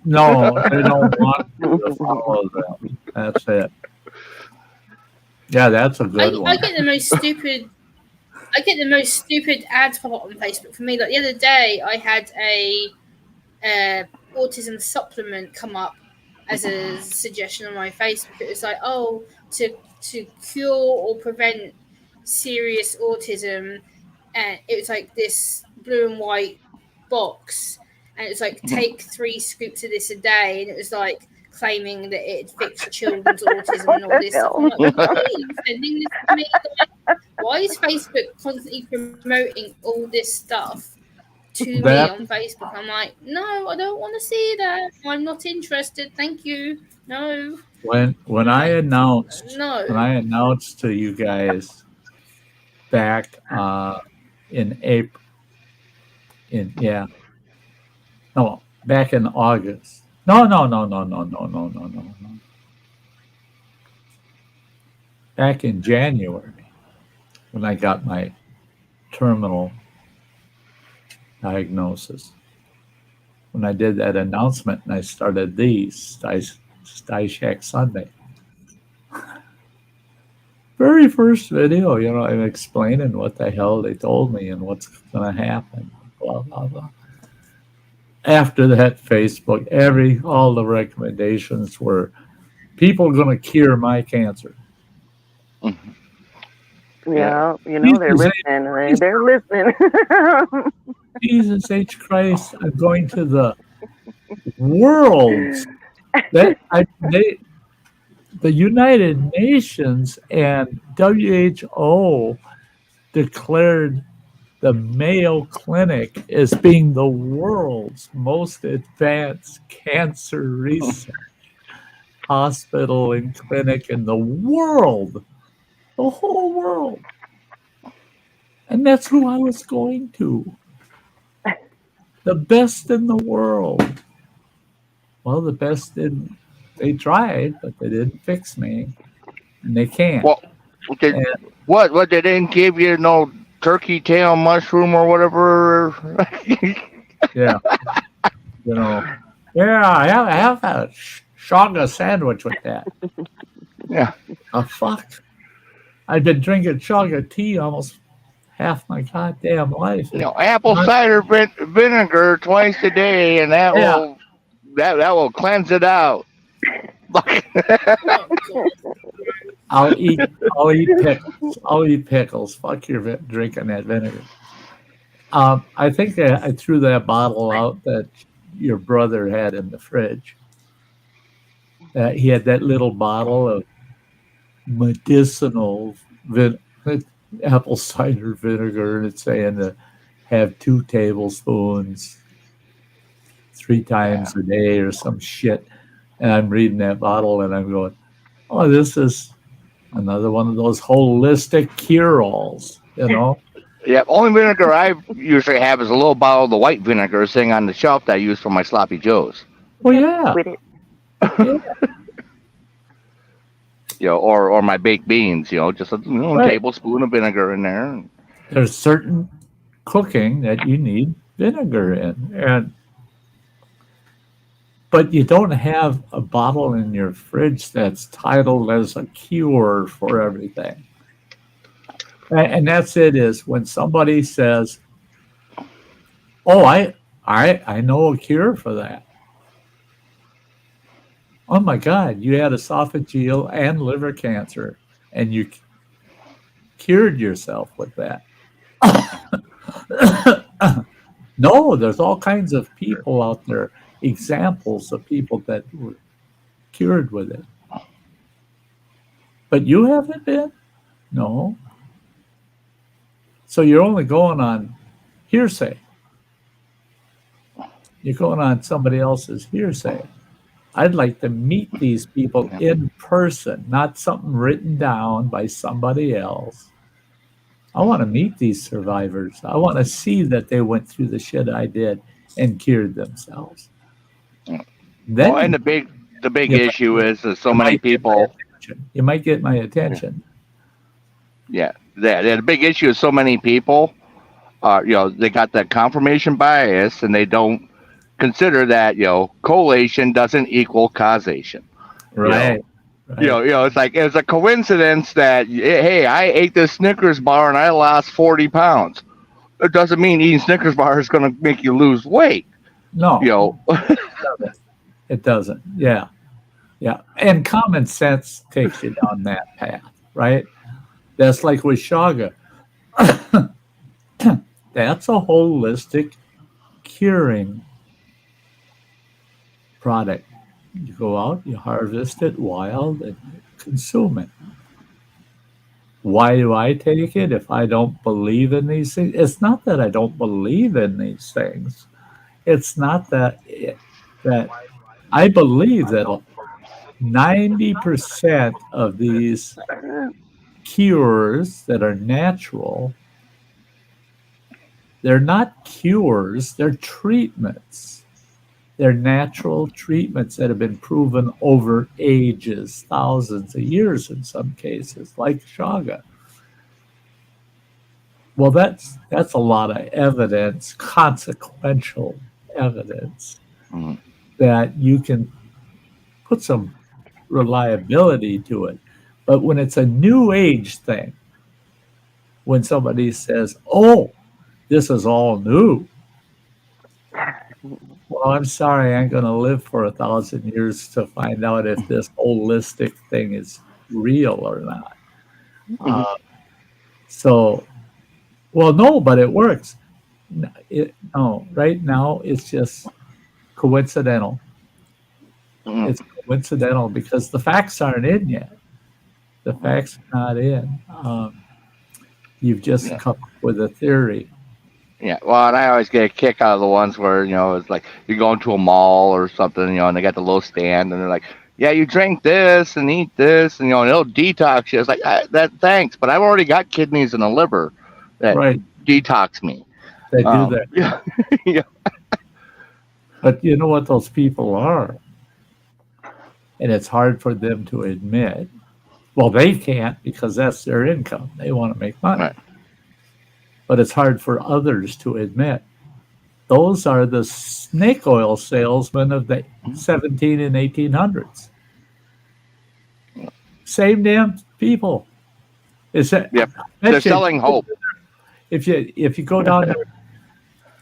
they don't want you to follow them. That's it. Yeah, that's a good one. I get the most stupid ads pop up on Facebook for me. Like the other day, I had a autism supplement come up as a suggestion on my Facebook. It was like, to cure or prevent serious autism, and it was like this blue and white box, and it was like take 3 scoops of this a day, and it was like claiming that it fixed children's autism and all this stuff. I'm like, why are you sending this to me? Like, why is Facebook constantly promoting all this stuff to me on Facebook? I'm like, no, I don't want to see that. I'm not interested. Thank you. No. When I announced to you guys back in April, back in August. No. Back in January, when I got my terminal diagnosis, when I did that announcement and I started these Sty Shack Sunday. Very first video, I'm explaining what the hell they told me and what's going to happen. Blah, blah, blah. After that, Facebook, all the recommendations were people going to cure my cancer. Yeah, they're listening. They're listening. Jesus H. Christ, I'm going to the world's the United Nations and WHO declared the Mayo Clinic as being the world's most advanced cancer research hospital and clinic in the world, the whole world. And that's who I was going to. The best in the world. Well, the best didn't They tried, but they didn't fix me, and they can't. Well, did, And, what they didn't give you no turkey tail mushroom or whatever? yeah, you know, yeah, I have a shaga sandwich with that. Yeah. Oh, fuck. I've been drinking shaga tea almost half my goddamn life. Apple cider vinegar twice a day, and that Yeah. will cleanse it out. Oh, God. I'll eat pickles. I'll eat pickles. Fuck your drinking that vinegar. I think I threw that bottle out that your brother had in the fridge. He had that little bottle of medicinal apple cider vinegar, and it's saying to have 2 tablespoons 3 times a day or some shit. And I'm reading that bottle and I'm going, oh, this is another one of those holistic cure-alls, you know? Yeah, only vinegar I usually have is a little bottle of the white vinegar sitting on the shelf that I use for my sloppy joes. Well, yeah. Quit it. Or my baked beans. Just a tablespoon of vinegar in there. There's certain cooking that you need vinegar in, but you don't have a bottle in your fridge that's titled as a cure for everything. And that's it. Is when somebody says, "Oh, I know a cure for that." Oh my God, you had esophageal and liver cancer, and you cured yourself with that. No, there's all kinds of people out there, examples of people that were cured with it. But you haven't been? No. So you're only going on hearsay. You're going on somebody else's hearsay. I'd like to meet these people in person, not something written down by somebody else. I want to meet these survivors. I want to see that they went through the shit I did and cured themselves. Then and the big issue is so many people. You might get my attention. Yeah, the big issue is so many people. They got that confirmation bias, and they don't consider that correlation doesn't equal causation. Right. It's like it's a coincidence that hey, I ate this Snickers bar and I lost 40 pounds. It doesn't mean eating Snickers bar is going to make you lose weight. No, it doesn't. Yeah. And common sense takes you down that path, right? That's like with Shaga. That's a holistic curing product. You go out, you harvest it wild, and consume it. Why do I take it if I don't believe in these things? It's not that I don't believe in these things. It's not that I believe that 90% of these cures that are natural, they're not cures, they're treatments. They're natural treatments that have been proven over ages, thousands of years in some cases, like Shaga. Well, that's a lot of evidence, consequential evidence, that you can put some reliability to it. But when it's a new age thing, when somebody says, oh, this is all new, well, I'm sorry, I ain't going to live for 1,000 years to find out if this holistic thing is real or not. No, but it works. Right now it's just coincidental. It's coincidental because the facts aren't in yet. The facts are not in. You've just come up with a theory. Yeah, well, and I always get a kick out of the ones where, it's like you're going to a mall or something, and they got the little stand, and they're like, yeah, you drink this and eat this, and, and it'll detox you. It's like, thanks, but I've already got kidneys and a liver that detox me. They do that. Yeah. But you know what those people are? And it's hard for them to admit. Well, they can't because that's their income. They want to make money. Right. But it's hard for others to admit. Those are the snake oil salesmen of the 17 and 1800s. Same damn people. Is that? Yep. They're selling hope. If you go down the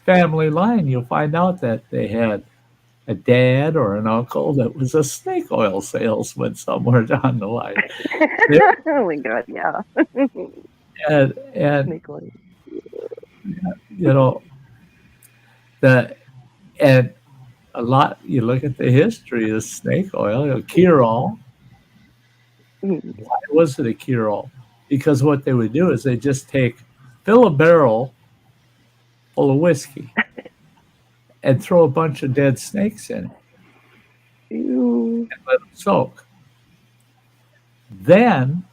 family line, you'll find out that they had a dad or an uncle that was a snake oil salesman somewhere down the line. Oh my god, yeah. And Snake oil. you know and a lot. You look at the history of snake oil. Cure-all. Mm. Why was it a cure-all? Because what they would do is they just fill a barrel full of whiskey and throw a bunch of dead snakes in it Ew. and let them soak. Then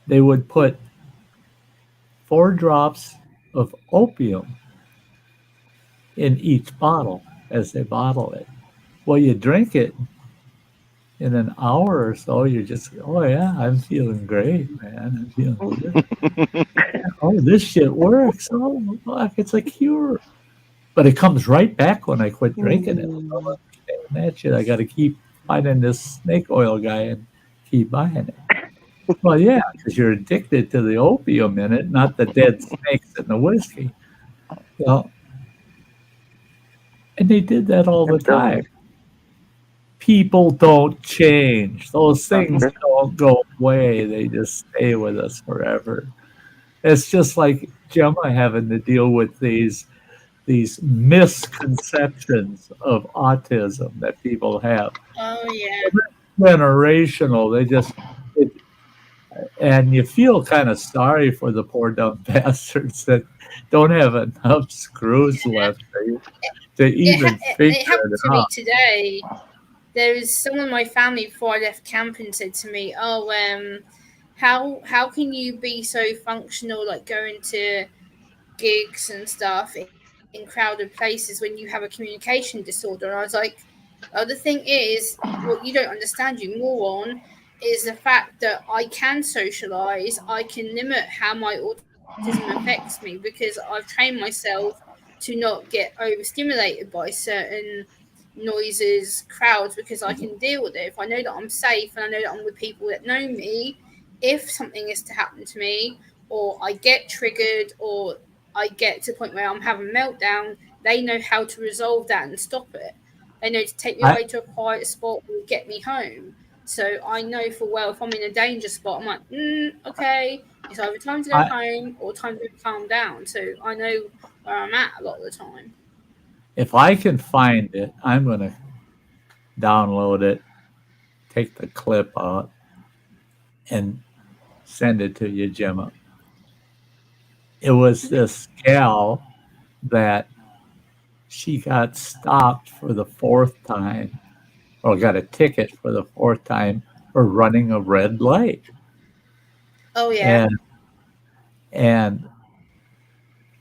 they would put 4 drops of opium in each bottle as they bottle it. Well, you drink it in an hour or so, you're just, oh yeah, I'm feeling great, man. I'm feeling good. Oh, this shit works. Oh, fuck, it's a cure. But it comes right back when I quit drinking it. Oh, that shit, I got to keep finding this snake oil guy and keep buying it. Well, yeah, because you're addicted to the opium in it, not the dead snakes in the whiskey. Well, and they did that all the time. People don't change. Those things don't go away. They just stay with us forever. It's just like Gemma having to deal with these misconceptions of autism that people have. Oh yeah. Generational. And you feel kind of sorry for the poor dumb bastards that don't have enough screws left to even figure it happened it to me out. today. There was someone in my family before I left camp and said to me, "Oh, how can you be so functional, like going to gigs and stuff in crowded places when you have a communication disorder?" And I was like, "Oh, the thing is, what you don't understand, you moron, is the fact that I can socialize. I can limit how my autism affects me because I've trained myself to not get overstimulated by certain noises, crowds, because I can deal with it. If I know that I'm safe and I know that I'm with people that know me, if something is to happen to me or I get triggered or I get to the point where I'm having a meltdown, they know how to resolve that and stop it. They know to take me away to a quiet spot and get me home. So I know for well, if I'm in a danger spot, I'm like, okay, it's either time to go home or time to calm down. So I know where I'm at a lot of the time. If I can find it, I'm going to download it, take the clip out, and send it to you, Gemma. It was this gal that she got stopped for the 4th time, or got a ticket for the 4th time for running a red light. Oh, yeah. And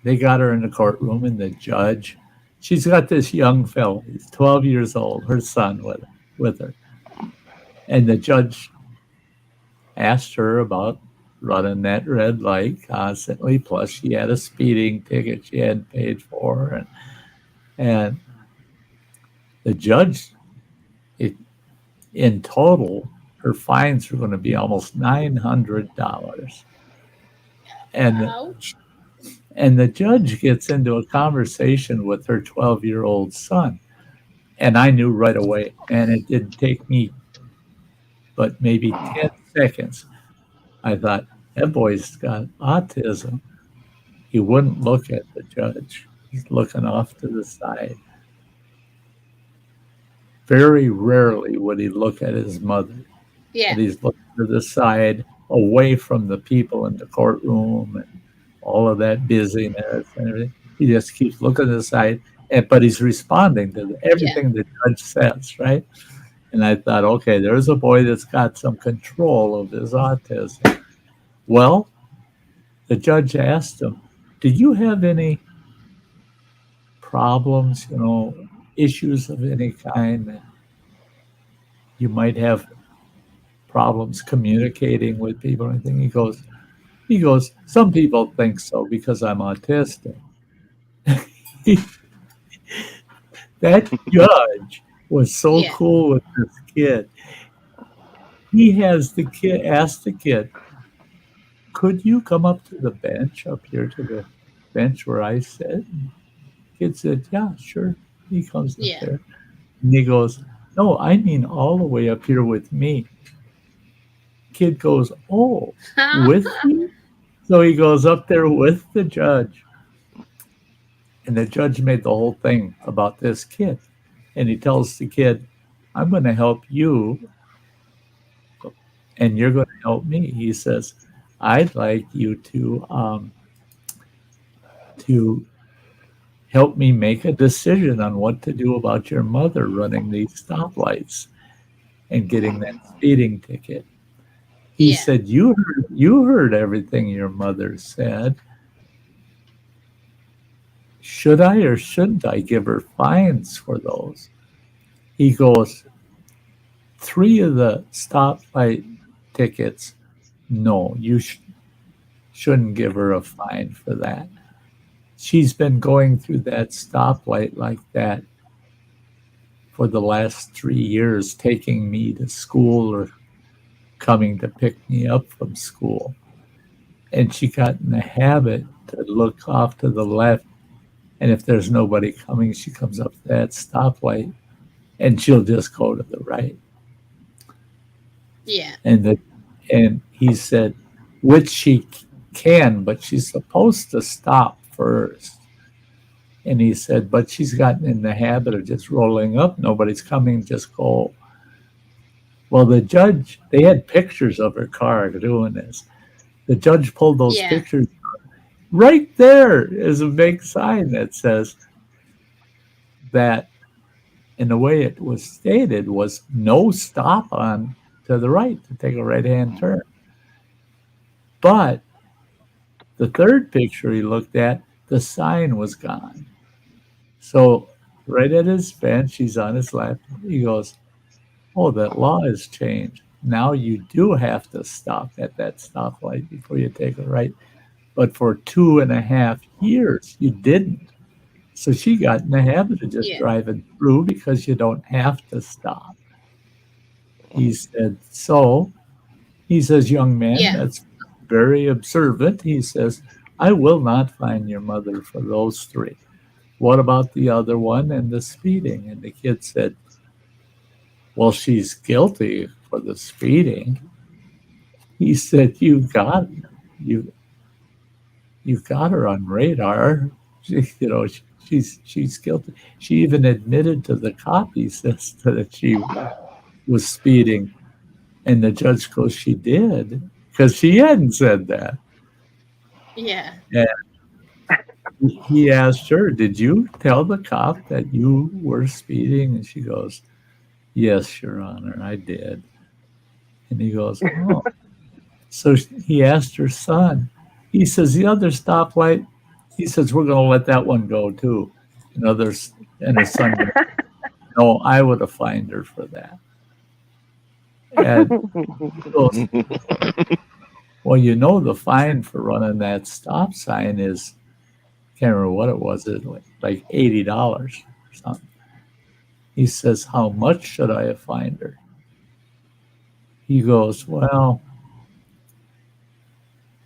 they got her in the courtroom, and the judge, she's got this young fellow, he's 12 years old, her son with her. And the judge asked her about running that red light constantly, plus she had a speeding ticket she hadn't paid for. And the judge, in total, her fines were going to be almost $900. Ouch. And the judge gets into a conversation with her 12-year-old son. And I knew right away, and it didn't take me but maybe 10 seconds. I thought, that boy's got autism. He wouldn't look at the judge. He's looking off to the side. Very rarely would he look at his mother. Yeah. But he's looking to the side, away from the people in the courtroom and all of that busyness and everything. He just keeps looking to the side, but he's responding to everything the judge says, right? And I thought, okay, there's a boy that's got some control of his autism. Well, the judge asked him, do you have any problems, issues of any kind? you might have problems communicating with people or anything. He goes, some people think so because I'm autistic. That judge was so Yeah. cool with this kid. He has the kid ask the kid, could you come up to the bench up here to the bench where I sit? Kid said, yeah, sure. He comes up Yeah. there. And he goes, no, I mean all the way up here with me. Kid goes, oh, with you? So he goes up there with the judge. And the judge made the whole thing about this kid. And he tells the kid, I'm going to help you and you're going to help me. He says, I'd like you to help me make a decision on what to do about your mother running these stoplights and getting that speeding ticket. He Yeah. said, you heard everything your mother said. Should I or shouldn't I give her fines for those? He goes, 3 of the stoplight tickets, no, you shouldn't give her a fine for that. She's been going through that stoplight like that for the last 3 years, taking me to school or coming to pick me up from school. And she got in the habit to look off to the left. And if there's nobody coming, she comes up to that stoplight and she'll just go to the right. Yeah. And he said, which she can, but she's supposed to stop first. And he said, but she's gotten in the habit of just rolling up. Nobody's coming, just go. Well, the judge, they had pictures of her car doing this. The judge pulled those Yeah. pictures. Right there is a big sign that says that, and the way it was stated was no stop on to the right to take a right-hand turn. But the third picture he looked at, the sign was gone. So right at his bench, he's on his lap. He goes, oh, that law has changed. Now you do have to stop at that stoplight before you take a right. But for 2.5 years, you didn't. So she got in the habit of just Yeah. driving through because you don't have to stop. He said, so he says, young man, Yeah. that's very observant. He says, I will not fine your mother for those 3. What about the other one and the speeding? And the kid said, well, she's guilty for the speeding. He said, you got her on radar. She's guilty. She even admitted to the cop, he says, that she was speeding. And the judge goes, she did, because she hadn't said that. Yeah. And he asked her, did you tell the cop that you were speeding? And she goes, yes, Your Honor, I did. And he goes, oh. So he asked her son. He says, the other stoplight, he says, we're going to let that one go too. And her son goes, no, I would have fined her for that. And he goes, well, you know, the fine for running that stop sign is, can't remember what it was, like $80 or something. He says, how much should I have fined her? He goes, well,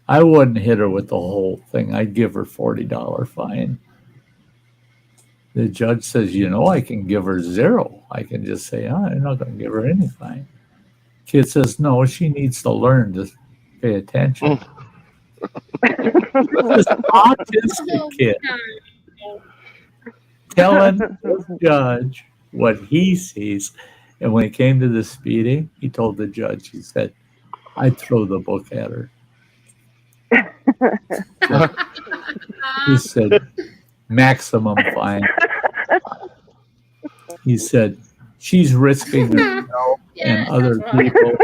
I wouldn't hit her with the whole thing. I'd give her $40 fine. The judge says, you know, I can give her 0. I can just say, I'm not going to give her any fine. Kid says, no, she needs to learn to pay attention. This autistic kid telling the judge what he sees. And when it came to the speeding, he told the judge, he said, I'd throw the book at her. He said, maximum fine. He said, she's risking herself and other people.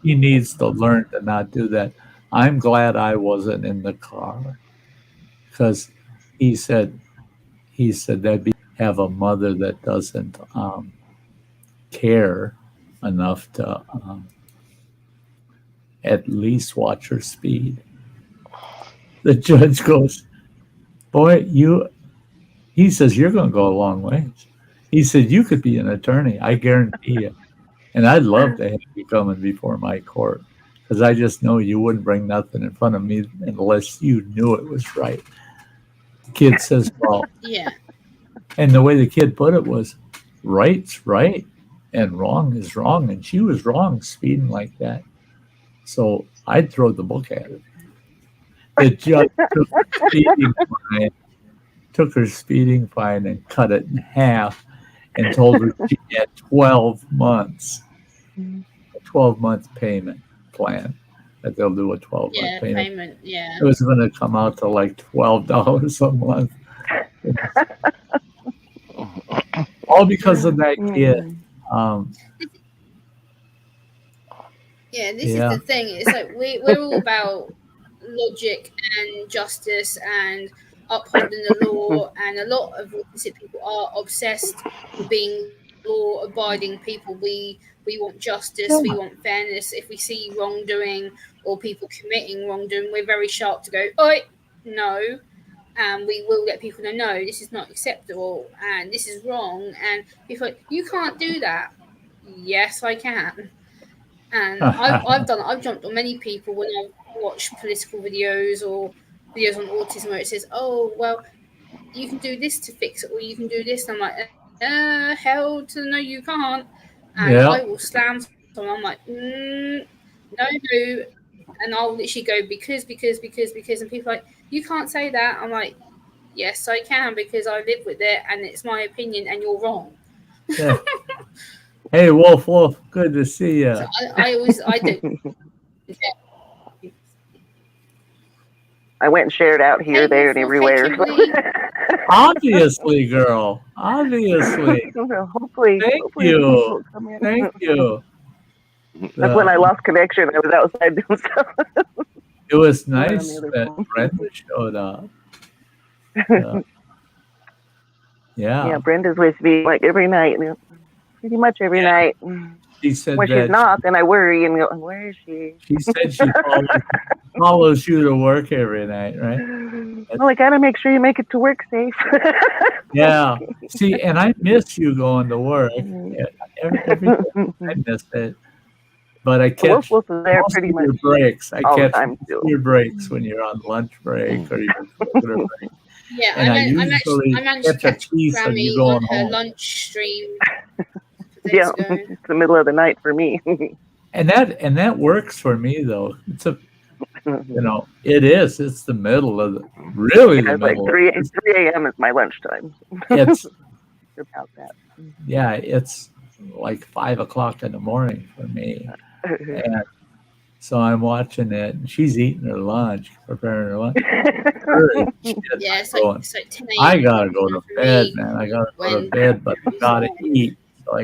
She needs to learn to not do that. I'm glad I wasn't in the car, because he said that'd be have a mother that doesn't care enough to at least watch her speed. The judge goes, boy, he says, you're going to go a long ways. He said, you could be an attorney. I guarantee you. And I'd love to have you coming before my court because I just know you wouldn't bring nothing in front of me unless you knew it was right. The kid says, well, Yeah. and the way the kid put it was, right's right and wrong is wrong. And she was wrong speeding like that. So I'd throw the book at her. The judge took her speeding fine and cut it in half and told her she had 12 months, a 12-month payment plan, that they'll do a 12-month payment. Yeah. It was going to come out to like $12 a month. All because of that kid. This is the thing. It's like we're all about logic and justice and upholding the law, and a lot of autistic people are obsessed with being law-abiding people. We want justice, we want fairness. If we see wrongdoing or people committing wrongdoing, we're very sharp to go, "Oi, no," and we will let people know, "No, this is not acceptable, and this is wrong." And people are like, "You can't do that." Yes, I can. And I've done it. I've jumped on many people when I've watched political videos or videos on autism where it says, "Oh, well, you can do this to fix it, or you can do this." And I'm like, hell to no, you can't. And I will slam someone. I'm like, no. And I'll literally go, because. And people are like, "You can't say that." I'm like, yes, I can, because I live with it and it's my opinion and you're wrong. Yeah. Hey, Wolf, good to see you. So I do. I went and shared out here, there, and everywhere. Obviously, girl. Obviously. Hopefully. Thank you. Thank you. That's when I lost connection. I was outside doing stuff. It was nice that Brenda showed up. Yeah, Brenda's with me like every night. Pretty much every night. She said when she's not, then I worry and go, "Where is she?" She said she follows you to work every night, right? Well, I gotta make sure you make it to work safe. Yeah. See, and I miss you going to work. Every I miss it. But I catch Wolf is there pretty much your breaks. I all the catch time too. your breaks when you're on lunch break or your computer break. Yeah, And I managed to catch piece of Grammy you going on her home. lunch stream. Yeah, it's the middle of the night for me. And that works for me though. It's it is. It's the middle of the It's like middle. 3 a.m. is my lunchtime. It's about that. yeah, it's like 5 o'clock in the morning for me. And so I'm watching it, and she's eating her lunch, preparing her lunch. Yeah, it's like 10 a.m. I gotta go to bed, man. I gotta go to bed, but I gotta eat. So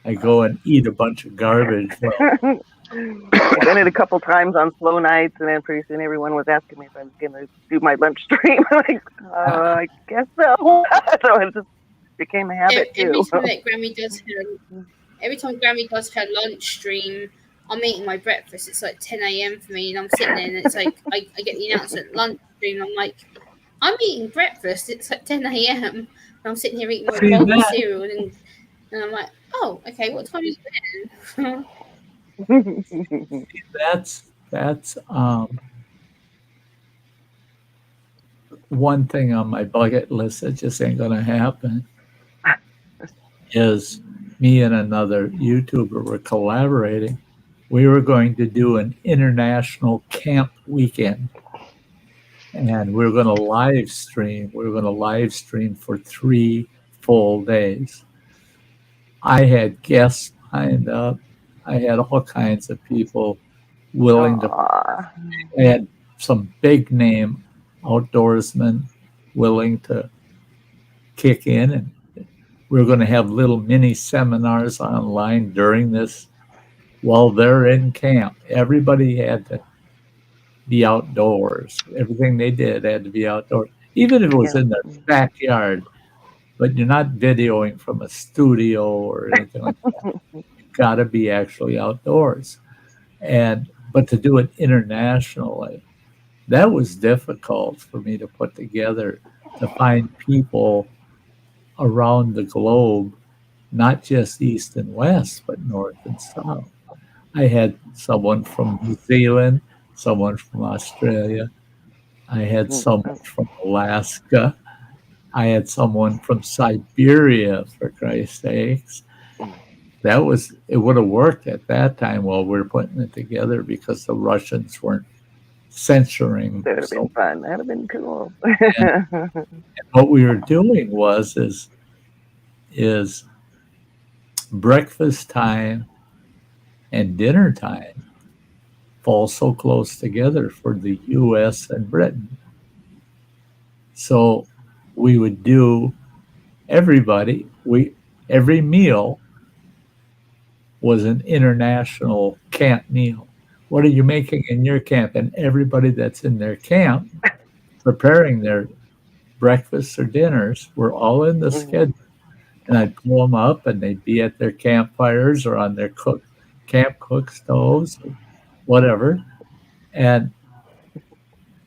I go and eat a bunch of garbage. I've done it a couple times on slow nights, and then pretty soon everyone was asking me if I was going to do my lunch stream. I'm like, I guess so. So it just became a habit too. Every time Grammy does her lunch stream, I'm eating my breakfast. It's like 10 a.m. for me, and I'm sitting there, and it's like I get the announcement lunch stream. I'm like, I'm eating breakfast. It's like 10 a.m. and I'm sitting here eating my bowl of cereal, and I'm like, oh, okay, what time is it then? That's one thing on my bucket list that just ain't gonna happen. Is me and another YouTuber were collaborating. We were going to do an international camp weekend, and we were going to live stream. We were going to live stream for 3 full days. I had guests lined up. I had all kinds of people willing to. I had some big name outdoorsmen willing to kick in, and we were going to have little mini seminars online during this while they're in camp. Everybody had to be outdoors. Everything they did had to be outdoors, even if it was in their backyard. But you're not videoing from a studio or anything like that. You got to be actually outdoors. But to do it internationally, that was difficult for me to put together, to find people around the globe, not just east and west, but north and south. I had someone from New Zealand, someone from Australia, I had someone from Alaska, I had someone from Siberia, for Christ's sakes. It would have worked at that time while we were putting it together because the Russians weren't censoring. That would have been fun. That would have been cool. And what we were doing is breakfast time and dinner time fall so close together for the U.S. and Britain. So we would do every meal was an international camp meal. What are you making in your camp? And everybody that's in their camp preparing their breakfasts or dinners were all in the schedule. And I'd pull them up and they'd be at their campfires or on their camp cook stoves or whatever.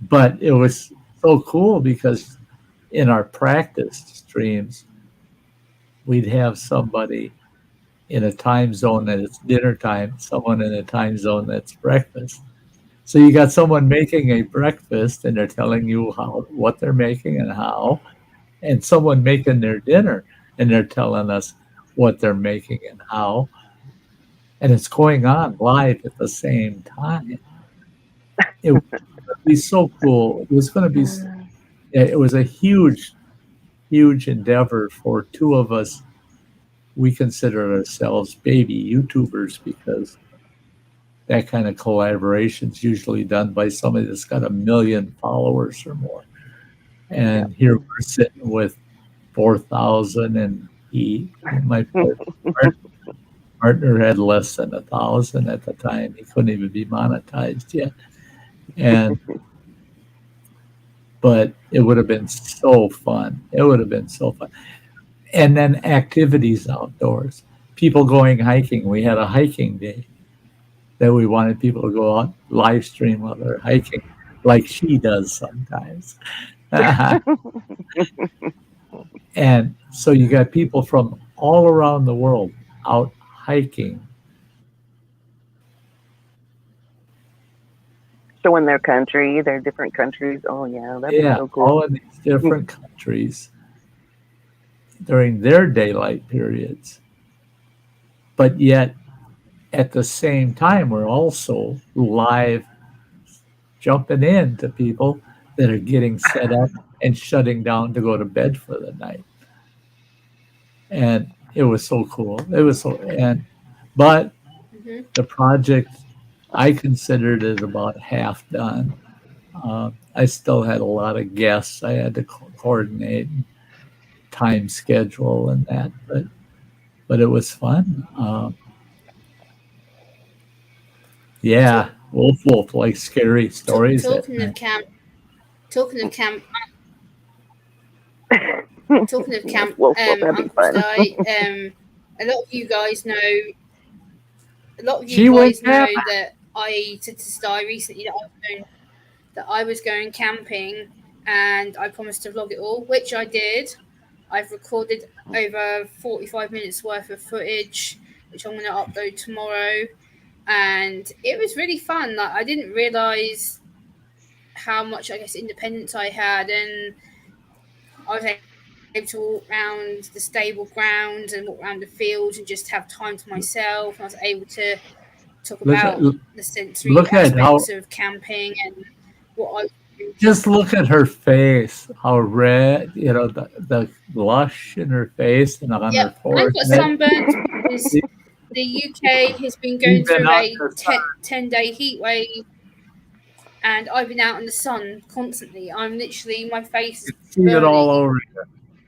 But it was so cool because in our practice streams, we'd have somebody in a time zone that it's dinner time, someone in a time zone that's breakfast. So you got someone making a breakfast and they're telling you what they're making and how, and someone making their dinner and they're telling us what they're making and how. And it's going on live at the same time. It would be so cool. It was going to be, it was a huge, huge endeavor for two of us. We consider ourselves baby YouTubers because that kind of collaboration is usually done by somebody that's got 1 million followers or more. And here we're sitting with 4,000, and my partner had less than 1,000 at the time. He couldn't even be monetized yet. But it would have been so fun. It would have been so fun. And then activities outdoors. People going hiking. We had a hiking day that we wanted people to go out, live stream while they're hiking, like she does sometimes. And so you got people from all around the world out hiking. Showing their country, their different countries. Oh, yeah, that'd be so cool. All of these different countries during their daylight periods. But yet, at the same time, we're also live jumping in to people that are getting set up and shutting down to go to bed for the night. And it was so cool. But the project, I considered it about half done. I still had a lot of guests I had to coordinate, time schedule and that, but it was fun. Wolf, like scary stories. Talking of camp, Wolf, that'd be fun. Sty, a lot of you guys know that I said to Sty recently that I was going camping, and I promised to vlog it all, which I did. I've recorded over 45 minutes worth of footage, which I'm going to upload tomorrow. And it was really fun. Like, I didn't realize how much, independence I had, and I was able to walk around the stable grounds and walk around the fields and just have time to myself. And I was able to talk about the sensory aspects of camping and what I do. Just look at her face, how red, the blush in her face and on her forehead. I've got sunburnt because the UK has been going through a 10-day heat wave, and I've been out in the sun constantly. I'm literally, my face is burning. It all over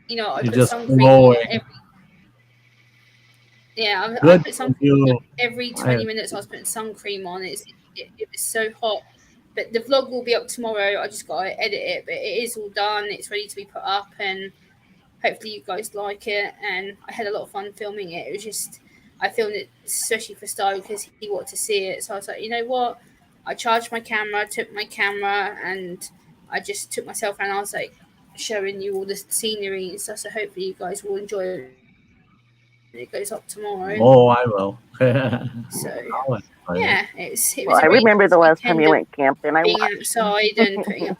you. I put sun cream on I put sun cream on every 20 minutes. I was putting sun cream on. It was so hot. But the vlog will be up tomorrow. I just got to edit it, but it is all done. It's ready to be put up, and hopefully you guys like it. And I had a lot of fun filming it. It was just, I filmed it especially for Sty because he wanted to see it. So I was like, you know what? I charged my camera, took my camera, and I just took myself and I was like showing you all the scenery and stuff. So hopefully you guys will enjoy it. It goes up tomorrow. Oh, I will. So I'll enjoy it. yeah, it was. Well, I a really remember the nice last time weekend you of went camping. I being watched. outside and putting up.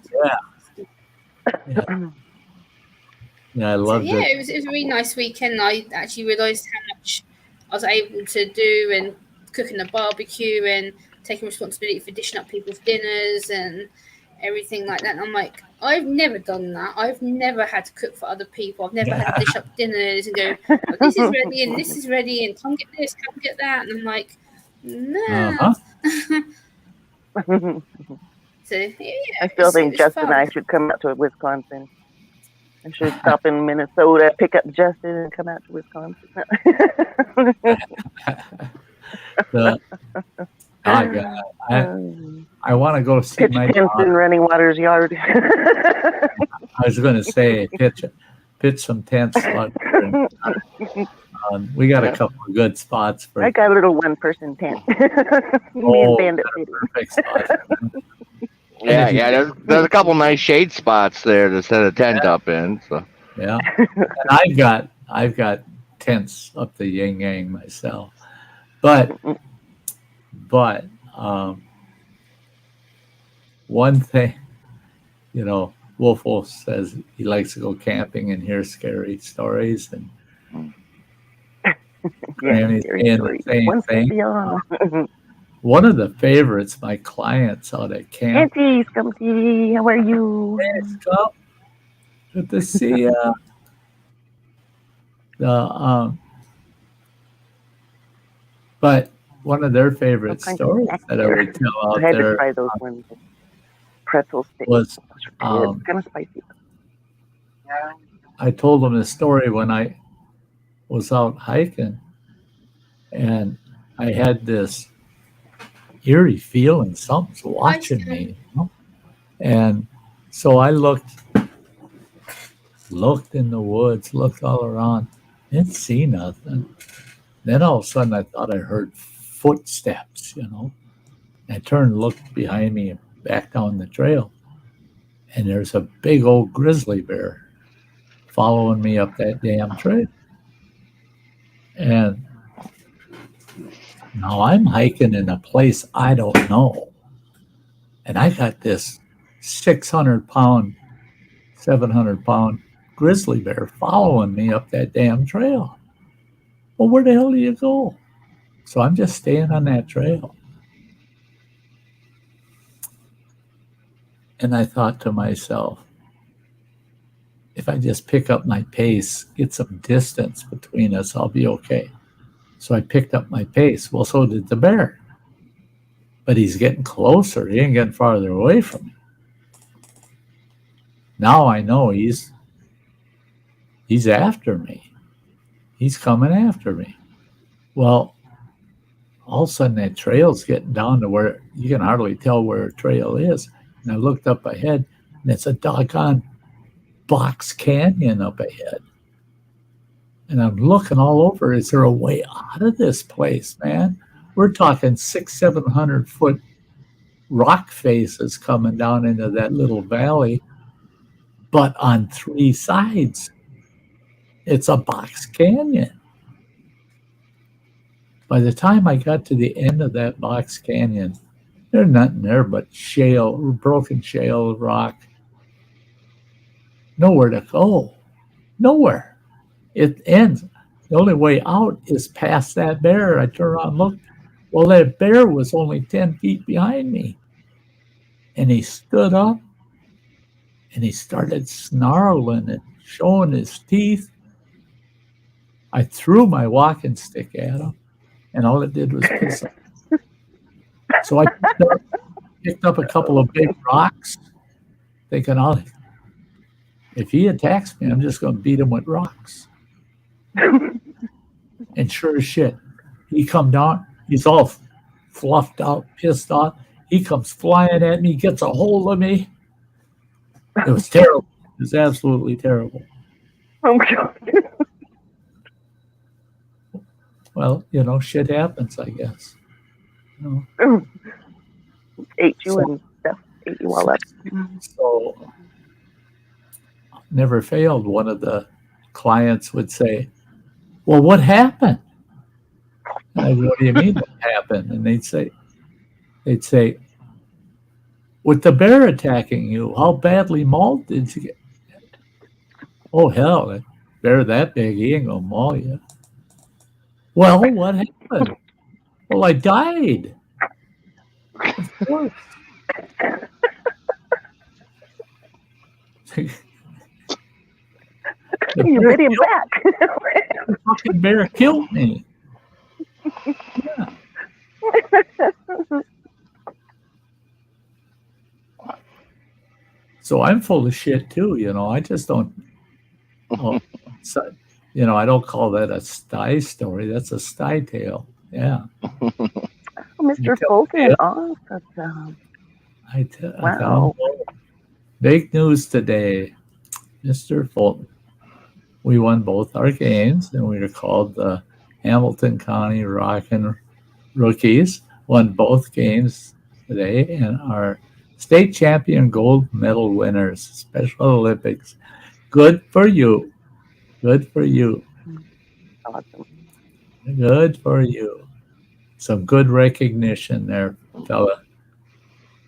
Yeah, I So loved yeah, it. it was a really nice weekend. I actually realised how much I was able to do and cooking a barbecue and taking responsibility for dishing up people's dinners and everything like that. And I'm like, I've never done that. I've never had to cook for other people. I've never had to dish up dinners and go, oh, this is ready and this is ready and come get this, come get that. And I'm like, nah. So yeah, I still think Justin and I should come out to Wisconsin. I should stop in Minnesota, pick up Justin, and come out to Wisconsin. I want to go see pitch my tents in Running Water's yard. I was going to say pitch some tents. We got a couple of good spots for. I got a little one-person tent. Me and Bandit City. Perfect spot. Yeah. There's a couple nice shade spots there to set a tent up in. So yeah, and I've got tents up the yin yang myself, but one thing, Wolf says he likes to go camping and hear scary stories, and Granny's saying the same thing. One of the favorites, my clients out at camp. Auntie, Scumty, how are you? Hey, Scum. Good to see you. But one of their favorite stories that I would tell out I had there to try those ones. Pretzel sticks. Was kind of spicy. I told them the story when I was out hiking, and I had this eerie feeling something's watching me, and so I looked in the woods, looked all around, didn't see nothing. Then all of a sudden I thought I heard footsteps, I turned, looked behind me, and back down the trail, and there's a big old grizzly bear following me up that damn trail. And now I'm hiking in a place I don't know, and I got this 600-pound, 700-pound grizzly bear following me up that damn trail. Well, where the hell do you go? So I'm just staying on that trail. And I thought to myself, if I just pick up my pace, get some distance between us, I'll be okay. So I picked up my pace. Well, so did the bear. But he's getting closer. He ain't getting farther away from me. Now I know he's after me. He's coming after me. Well, all of a sudden that trail's getting down to where you can hardly tell where a trail is. And I looked up ahead, and it's a doggone box canyon up ahead. And I'm looking all over. Is there a way out of this place, man? We're talking 600-700 foot rock faces coming down into that little valley, but on three sides, it's a box canyon. By the time I got to the end of that box canyon, there's nothing there but shale, broken shale rock. Nowhere to go. Nowhere. It ends. The only way out is past that bear. I turn around and look. Well, that bear was only 10 feet behind me. And he stood up and he started snarling and showing his teeth. I threw my walking stick at him, and all it did was piss off. So I picked up a couple of big rocks, thinking, if he attacks me, I'm just going to beat him with rocks. And sure as shit, he come down. He's all fluffed out, pissed off. He comes flying at me, gets a hold of me. It was terrible. It was absolutely terrible. Oh my God. Well, shit happens, I guess. You know. Ate you So, and stuff. Ate you all up. so never failed. One of the clients would say, "Well, what happened?" And I go, "What do you mean what happened?" And they'd say, "With the bear attacking you, how badly mauled did you get?" Oh hell, a bear that big, he ain't gonna maul you. Well, what happened? Well, I died. Of course. The You bear bit him killed- back. the fucking bear killed me. Yeah. So I'm full of shit too, I just don't. Oh, so, I don't call that a Sty story. That's a Sty tale. Yeah. Mr. Fulton, awesome. I tell Wow. him, big news today, Mr. Fulton. We won both our games, and we were called the Hamilton County Rockin' Rookies. Won both games today, and our state champion gold medal winners, Special Olympics. Good for you. Good for you. Awesome. Good for you. Some good recognition there, fella.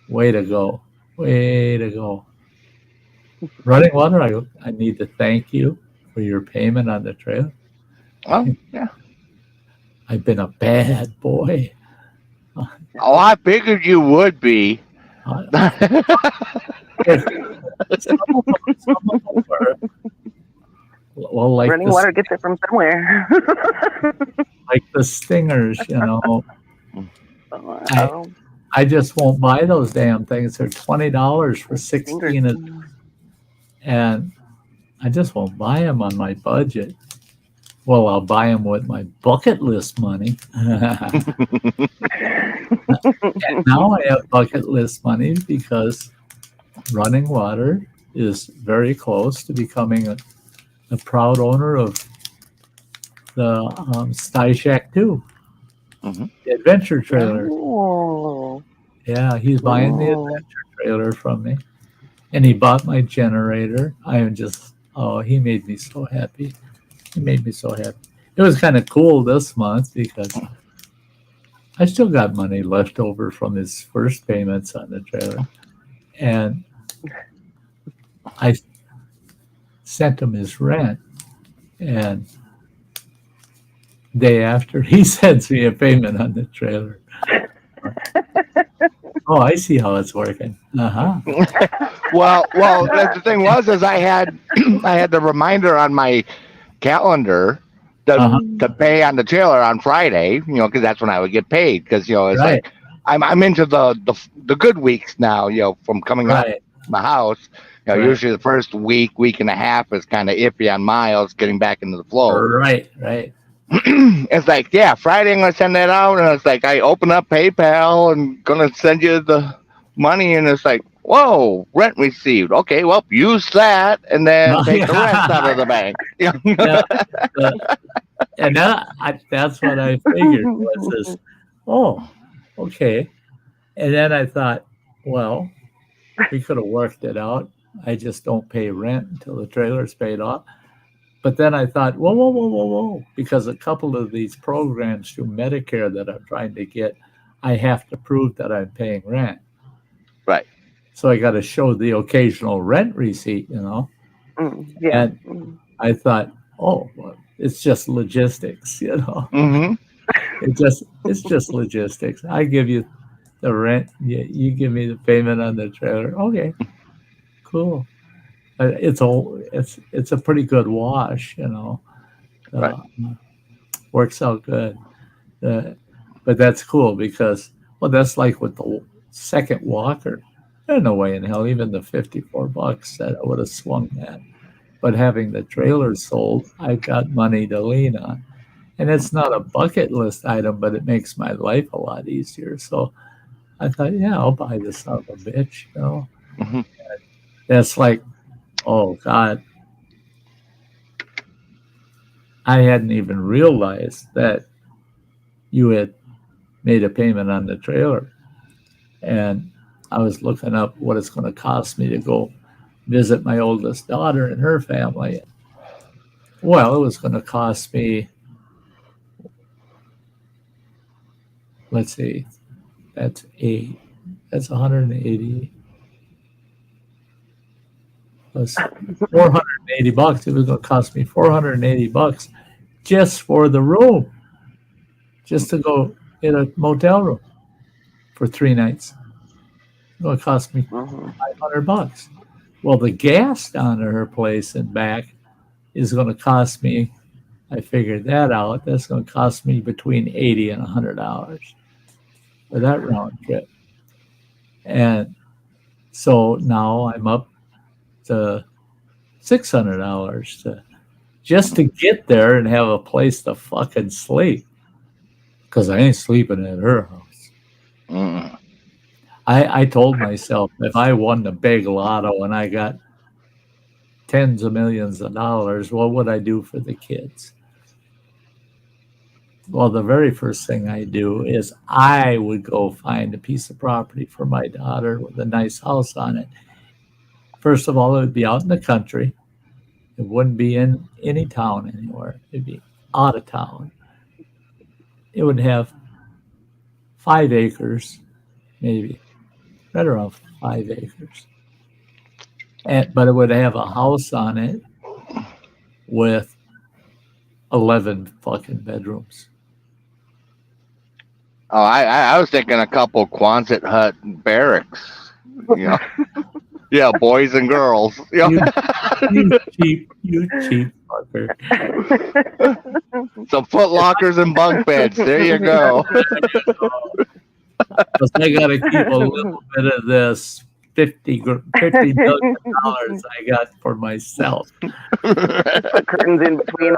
Way to go. Way to go. Running Water, I need to thank you for your payment on the trail. Oh, yeah. I've been a bad boy. Oh, I figured you would be. Some of them were, well, Running water gets it from somewhere. like the Stingers, Wow. I just won't buy those damn things. They're $20 for 16 of them, and I just won't buy them on my budget. Well, I'll buy them with my bucket list money. And now I have bucket list money because Running Water is very close to becoming a proud owner of the Sty Shack 2, Mhm. the adventure trailer. Oh. Yeah, he's buying the adventure trailer from me. And he bought my generator. I am just, he made me so happy. He made me so happy. It was kind of cool this month because I still got money left over from his first payments on the trailer. And I sent him his rent. And day after, he sends me a payment on the trailer. Oh, I see how it's working. Uh-huh. Well, the thing was, is I had the reminder on my calendar to pay on the trailer on Friday, because that's when I would get paid. Because it's Right. like I'm into the good weeks now, from coming out Right. of my house. Right. Usually the first week and a half is kind of iffy on miles getting back into the flow. Right. It's like, yeah, Friday I'm gonna send that out, and it's like I open up PayPal and gonna send you the money, and it's like, whoa, rent received. Okay, well, use that and then take the rest out of the bank. Yeah. And that's what I figured was this. Oh, okay. And then I thought, well, we could have worked it out. I just don't pay rent until the trailer's paid off. But then I thought, whoa, because a couple of these programs through Medicare that I'm trying to get, I have to prove that I'm paying rent. Right. So I got to show the occasional rent receipt, Yeah. And I thought, oh, well, it's just logistics, Mm-hmm. It's just logistics. I give you the rent, you give me the payment on the trailer. Okay, cool. It's a pretty good wash, Right. Works out good. But that's cool because, well, that's like with the second walker. There's no way in hell, even the $54 that I would have swung that. But having the trailer sold, I've got money to lean on. And it's not a bucket list item, but it makes my life a lot easier. So I thought, yeah, I'll buy this son of a bitch, Mm-hmm. That's like, oh, God. I hadn't even realized that you had made a payment on the trailer. And I was looking up what it's going to cost me to go visit my oldest daughter and her family. Well, it was going to cost me, let's see, that's 180 plus $480. It was going to cost me $480 just for the room, just to go in a motel room for 3 nights. It's going to cost me $500. Well, the gas down to her place and back is going to cost me, I figured that out, that's going to cost me between $80 and $100 for that round trip. And so now I'm up to $600 just to get there and have a place to fucking sleep, because I ain't sleeping at her house. I told myself, if I won the big lotto and I got tens of millions of dollars, what would I do for the kids? Well, the very first thing I do is I would go find a piece of property for my daughter with a nice house on it. First of all, it would be out in the country. It wouldn't be in any town anywhere. It'd be out of town. It would have 5 acres, maybe, right around 5 acres. But it would have a house on it with 11 fucking bedrooms. Oh, I was thinking a couple Quonset hut barracks. You know, yeah, boys and girls. You know? You cheap fucker. Some foot lockers and bunk beds. There you go. Because I got to keep a little bit of this $50 million I got for myself. Put curtains in between.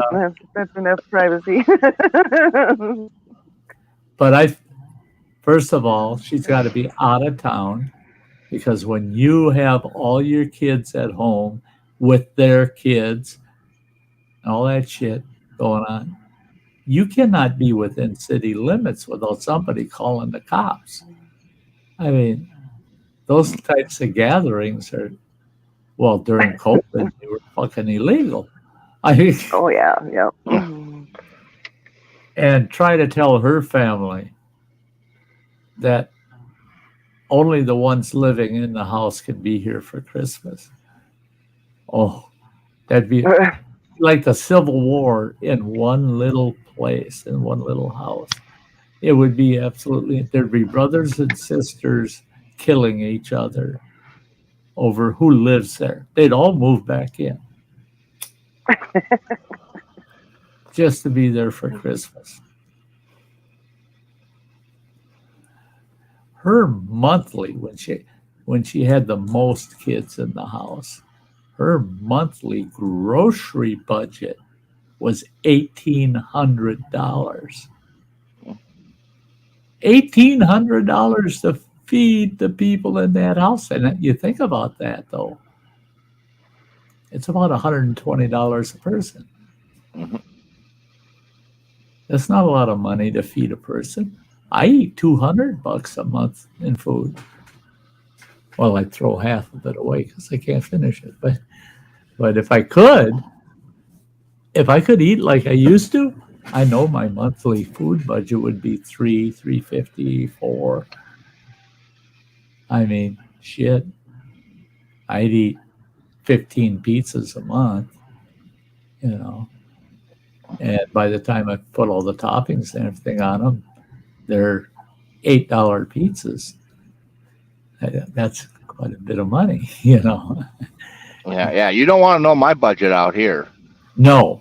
That's enough privacy. But first of all, she's got to be out of town, because when you have all your kids at home with their kids, all that shit going on, you cannot be within city limits without somebody calling the cops. I mean, those types of gatherings are, well, during COVID, they were fucking illegal. I mean, oh, yeah, yeah. And try to tell her family that only the ones living in the house can be here for Christmas. Oh, that'd be like the Civil War in one little place, in one little house. It would be absolutely, there'd be brothers and sisters killing each other over who lives there. They'd all move back in just to be there for Christmas. Her monthly, when she had the most kids in the house, her monthly grocery budget was $1,800. $1,800 to feed the people in that house. And you think about that, though. It's about $120 a person. Mm-hmm. That's not a lot of money to feed a person. I eat $200 a month in food. Well, I'd throw half of it away because I can't finish it. But if I could eat like I used to, I know my monthly food budget would be $350, $4. I mean, shit. I'd eat 15 pizzas a month, you know. And by the time I put all the toppings and everything on them, they're $8 pizzas. That's quite a bit of money, you know. Yeah. You don't want to know my budget out here. No.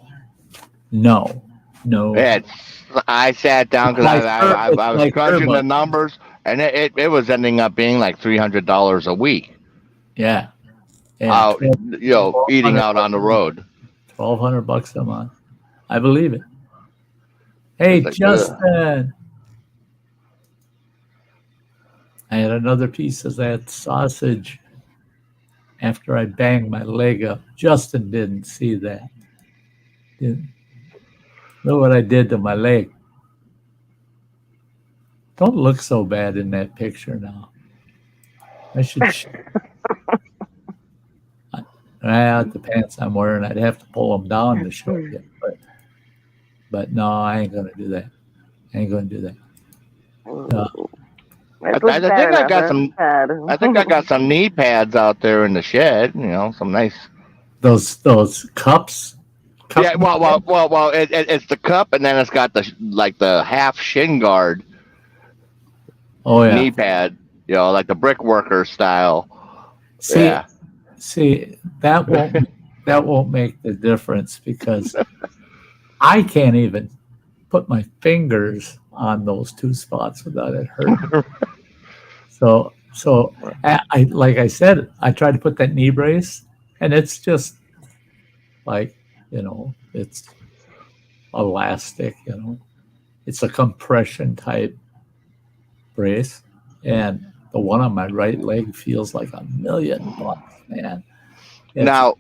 I sat down because I was crunching the numbers, and it was ending up being like $300 a week. Yeah. Out, eating out on the road. $1,200 a month. I believe it. Hey, like, Justin. I had another piece of that sausage after I banged my leg up. Justin didn't see that. Look what I did to my leg. don't look so bad in that picture now. I should. The pants I'm wearing, I'd have to pull them down to show you. But no, I ain't gonna do that. I ain't gonna do that. I think I got some knee pads out there in the shed. Some nice. Those cups. Yeah, well. It's the cup, and then it's got the half shin guard. Oh yeah. Knee pad. Like the brickworker style. See, that won't make the difference because I can't even put my fingers on those two spots without it hurting. So I like I said, I tried to put that knee brace, and it's just like it's elastic. It's a compression type brace, and the one on my right leg feels like $1 million, man. Now,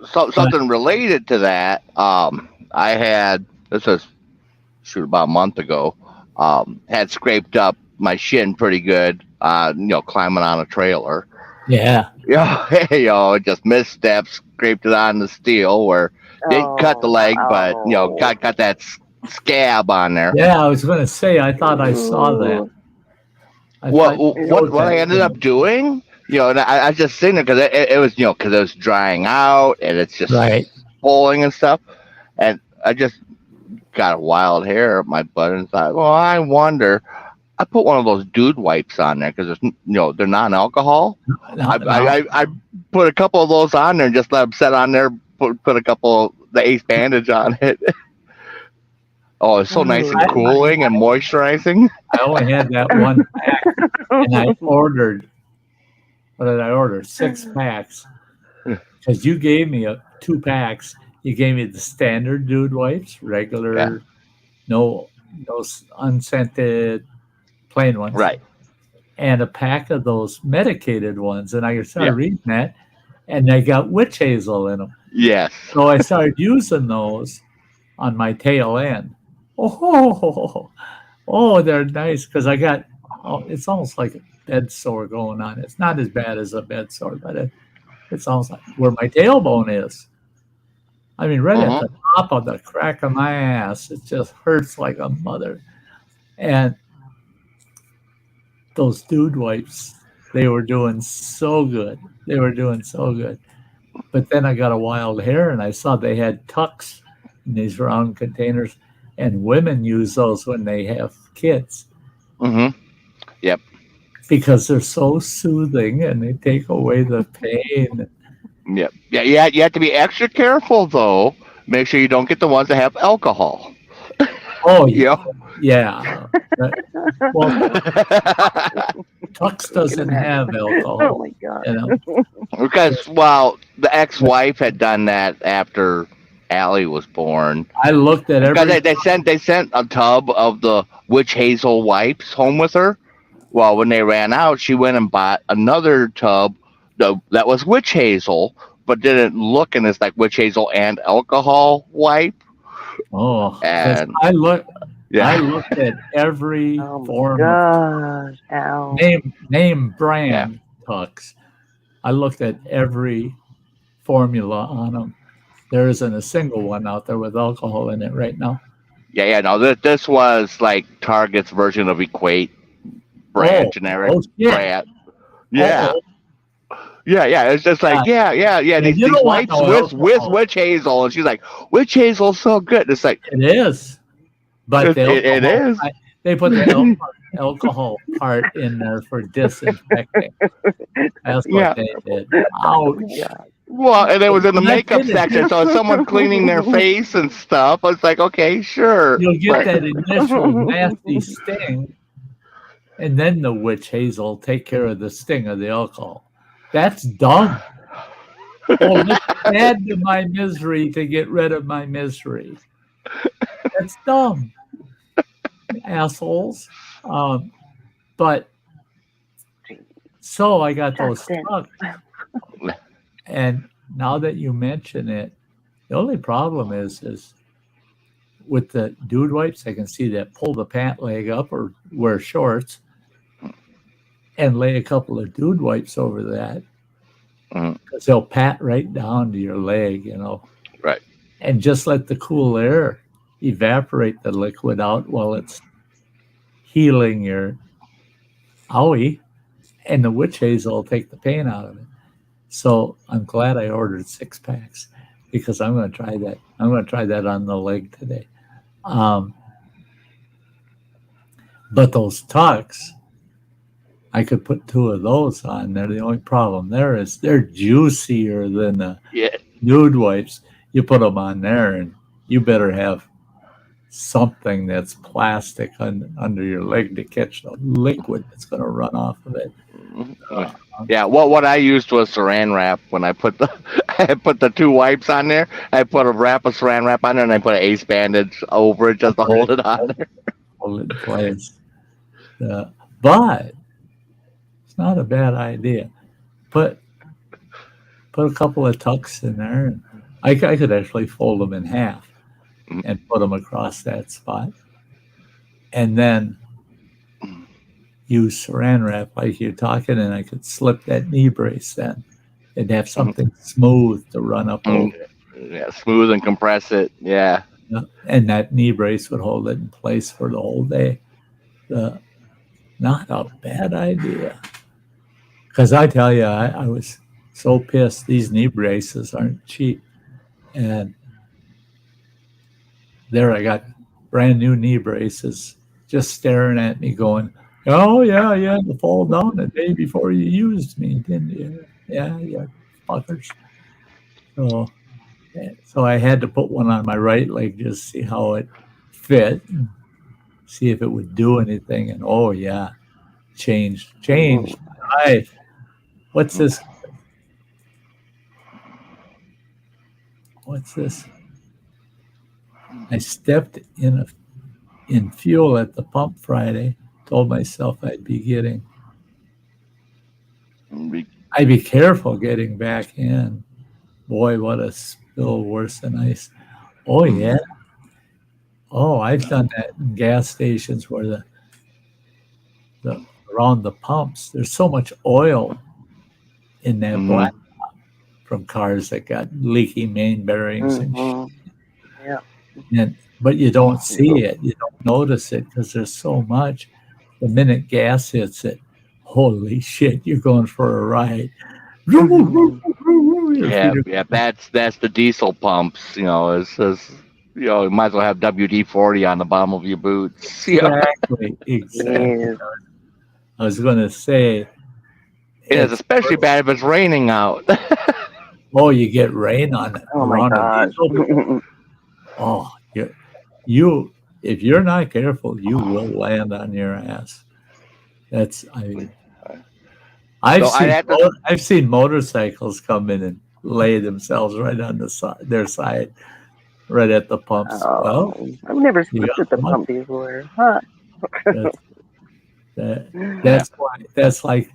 something related to that. I had this was about a month ago. Had scraped up my shin pretty good. Climbing on a trailer. Yeah. Just missteps, scraped it on the steel where didn't cut the leg, but got that scab on there. Yeah, I was going to say, I thought I saw that. What I ended up doing, and I was just sitting there because it was, because it was drying out and it's just pulling and stuff, and I just got a wild hair up my butt and thought, well, I wonder. I put one of those dude wipes on there because they're non-alcohol. I put a couple of those on there and just let them set on there. Put a couple of the Ace bandage on it. Oh, it's so nice and cooling and moisturizing. I only had that one pack, and I ordered. What did I order? 6 packs. Because you gave me 2 packs. You gave me the standard dude wipes, regular, no unscented. Plain ones, right? And a pack of those medicated ones, and I started reading that, and they got witch hazel in them. Yes. So I started using those on my tail end. Oh, they're nice because I got. It's almost like a bed sore going on. It's not as bad as a bed sore, but it's almost like where my tailbone is. I mean, right at the top of the crack of my ass. It just hurts like a mother, and those dude wipes, they were doing so good. But then I got a wild hair and I saw they had tucks in these round containers, and women use those when they have kids. Mm-hmm. Yep. Because they're so soothing and they take away the pain. Yep. Yeah. You have to be extra careful though. Make sure you don't get the ones that have alcohol. Oh yeah. Yeah. Well, Tux doesn't have alcohol. Oh my god! Because the ex-wife had done that after Allie was born. I looked at everything. Because they sent a tub of the witch hazel wipes home with her. Well, when they ran out, she went and bought another tub that was witch hazel, but didn't look, and it's like witch hazel and alcohol wipe. Oh, and I looked at every form of name brand Tux. I looked at every formula on them. There isn't a single one out there with alcohol in it right now. No, this was like Target's version of Equate brand, generic brand. Yeah. It's just like these wipes with witch hazel, and she's like, witch hazel's so good. It's like it is, but it is. They put the alcohol part in there for disinfecting. That's what they did. Ouch. Well, and it was in the makeup section, so someone cleaning their face and stuff. I was like, okay, sure. You'll get that initial nasty sting, and then the witch hazel take care of the sting of the alcohol. That's dumb. Let's add to my misery to get rid of my misery. That's dumb. Assholes. But so I got those stuck. And now that you mention it, the only problem is with the dude wipes, I can see that pull the pant leg up or wear shorts and lay a couple of dude wipes over that. Because they'll pat right down to your leg, you know. Right. And just let the cool air evaporate the liquid out while it's healing your owie, and the witch hazel will take the pain out of it. So I'm glad I ordered 6 packs because I'm going to try that. I'm going to try that on the leg today. But those tucks, I could put 2 of those on there. The only problem there is they're juicier than the nude wipes. You put them on there, and you better have something that's plastic under your leg to catch the liquid that's going to run off of it. Yeah, what I used was saran wrap. When I put the 2 wipes on there, I put a wrap of saran wrap on there, and I put an ace bandage over it just to hold it on there. Hold it in place. But it's not a bad idea. Put a couple of tucks in there, and I could actually fold them in half and put them across that spot, and then use saran wrap like you're talking, and I could slip that knee brace then and have something smooth to run up over. Yeah, smooth and compress it. Yeah. And that knee brace would hold it in place for the whole day. Not a bad idea. Because I tell you, I was so pissed. These knee braces aren't cheap. And there I got brand new knee braces just staring at me going, oh, yeah, you had to fall down the day before you used me, didn't you? Yeah, fuckers. So I had to put one on my right leg just to see how it fit, see if it would do anything. And oh, yeah, changed my life. What's this? I stepped in fuel at the pump Friday. Told myself I'd be careful getting back in. Boy, what a spill, worse than ice. Oh, yeah. Oh, I've done that in gas stations where the around the pumps, there's so much oil in that black from cars that got leaky main bearings and shit. Yeah. But you don't see it. You don't notice it because there's so much. The minute gas hits it, holy shit, you're going for a ride. Yeah, that's the diesel pumps. You know, you might as well have WD-40 on the bottom of your boots. Exactly. Yeah. I was going to say, it's especially bad if it's raining out. Oh, you get rain on it. Oh my God. Oh, you. If you're not careful, you will land on your ass. I've seen motorcycles come in and lay themselves right on their side, right at the pumps. Oh, well, I've never slipped at the pump before. Huh. That's like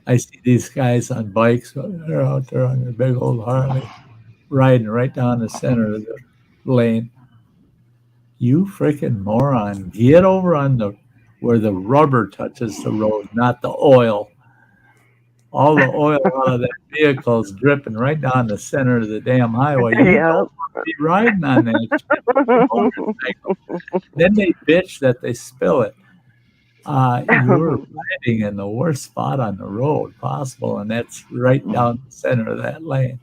I see these guys on bikes. They're out there on their big old Harley, riding right down the center of the lane. You freaking moron! Get over on where the rubber touches the road, not the oil. All the oil out of that vehicle is dripping right down the center of the damn highway. You don't want to be riding on that shit. Then they bitch that they spill it. You're riding in the worst spot on the road possible, and that's right down the center of that lane.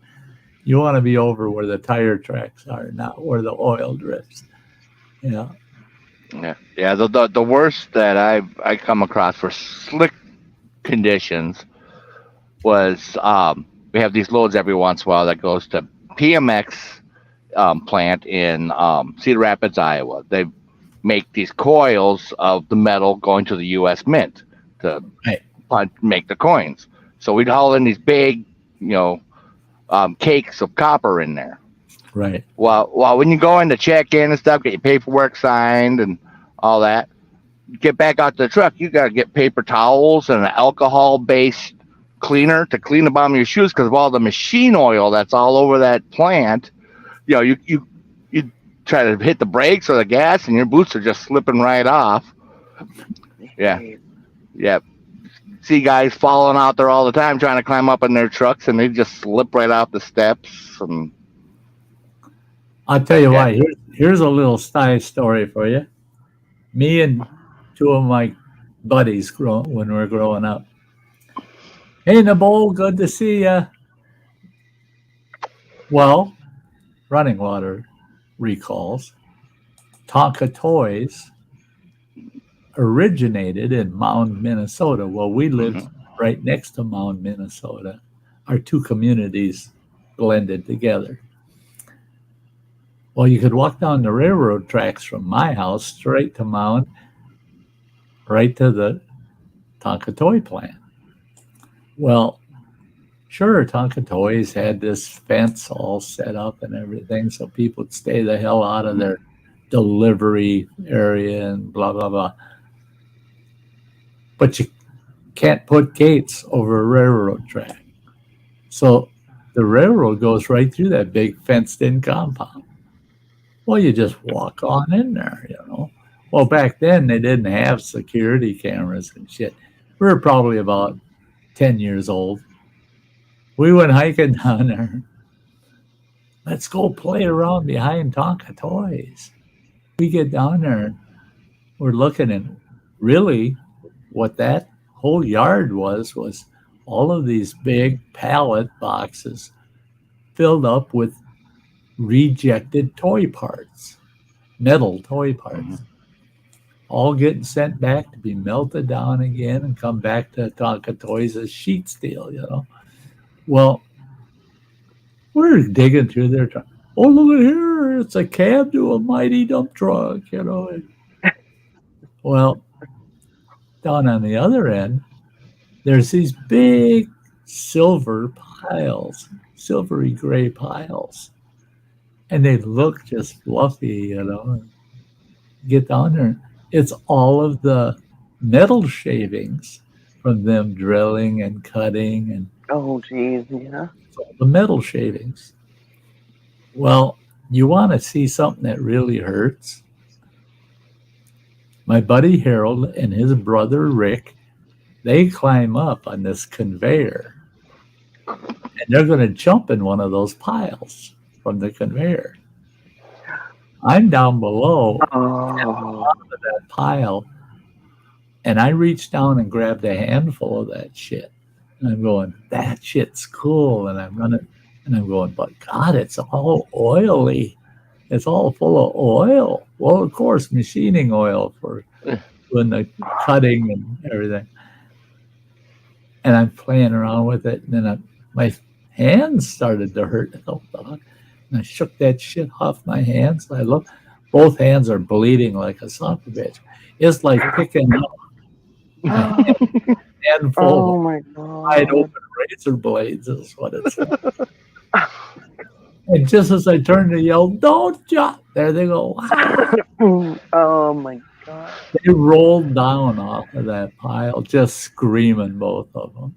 You want to be over where the tire tracks are, not where the oil drips. Yeah. The worst that I come across for slick conditions was we have these loads every once in a while that goes to PMX plant in Cedar Rapids, Iowa. They make these coils of the metal going to the U.S. Mint to make the coins. So we'd haul in these big, cakes of copper in there. Right. Well, when you go in to check in and stuff, get your paperwork signed and all that, get back out to the truck, you got to get paper towels and an alcohol-based cleaner to clean the bottom of your shoes because of all the machine oil that's all over that plant. You try to hit the brakes or the gas, and your boots are just slipping right off. Yeah. Yep. See guys falling out there all the time trying to climb up in their trucks, and they just slip right off the steps. And I'll tell you why. Here's a little Sty story for you. Me and two of my buddies when we were growing up. Hey, Nabol, good to see ya. Well, running water recalls. Tonka Toys originated in Mound, Minnesota. Well, we lived right next to Mound, Minnesota. Our two communities blended together. Well, you could walk down the railroad tracks from my house straight to Mound, right to the Tonka Toy plant. Well, sure, Tonka Toys had this fence all set up and everything, so people would stay the hell out of their delivery area and blah, blah, blah. But you can't put gates over a railroad track. So the railroad goes right through that big fenced-in compound. Well, you just walk on in there, you know. Well, back then, they didn't have security cameras and shit. We were probably about 10 years old. We went hiking down there. Let's go play around behind Tonka Toys. We get down there, and we're looking, and really what that whole yard was all of these big pallet boxes filled up with rejected toy parts, metal toy parts, all getting sent back to be melted down again and come back to Tonka Toys as sheet steel, you know. Well, we're digging through there. Oh, look at here. It's a cab to a mighty dump truck, you know. Well, down on the other end, there's these big silver piles, silvery gray piles. And they look just fluffy, you know. Get down there. It's all of the metal shavings from them drilling and cutting. And oh, geez, yeah. The metal shavings. Well, you want to see something that really hurts? My buddy Harold and his brother Rick, they climb up on this conveyor. And they're going to jump in one of those piles from the conveyor. I'm down below at the bottom of that pile, and I reached down and grabbed a handful of that shit. And I'm going, that shit's cool. And I'm going, but God, it's all oily. It's all full of oil. Well, of course, machining oil for doing the cutting and everything. And I'm playing around with it, and then my hands started to hurt. And I shook that shit off my hands. I look, both hands are bleeding like a son of a bitch. It's like picking up a handful oh my God. wide open razor blades is what it's like. And just as I turned to yell, don't jump, there they go. Oh my God. They rolled down off of that pile, just screaming, both of them.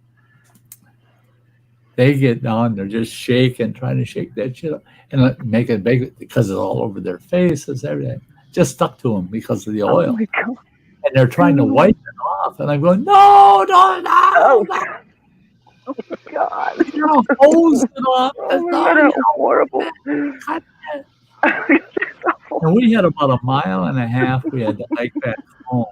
They get down, they're just shaking, trying to shake that shit up and make it big because it's all over their faces, everything. Just stuck to them because of the oil. Oh my God. And they're trying to wipe it off. And I'm going, no. Oh my God. You're hosing off. Oh my God, horrible. And we had about 1.5 miles we had to hike back home.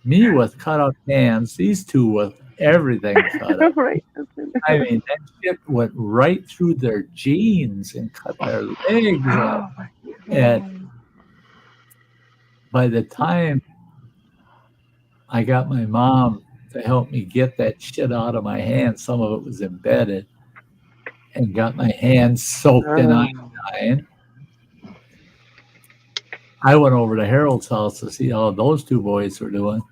Me with cut up hands, these two with everything cut up. Right. I mean, that shit went right through their jeans and cut their legs up. And by the time I got my mom to help me get that shit out of my hands, some of it was embedded, and got my hands soaked in iodine. I went over to Harold's house to see how those two boys were doing.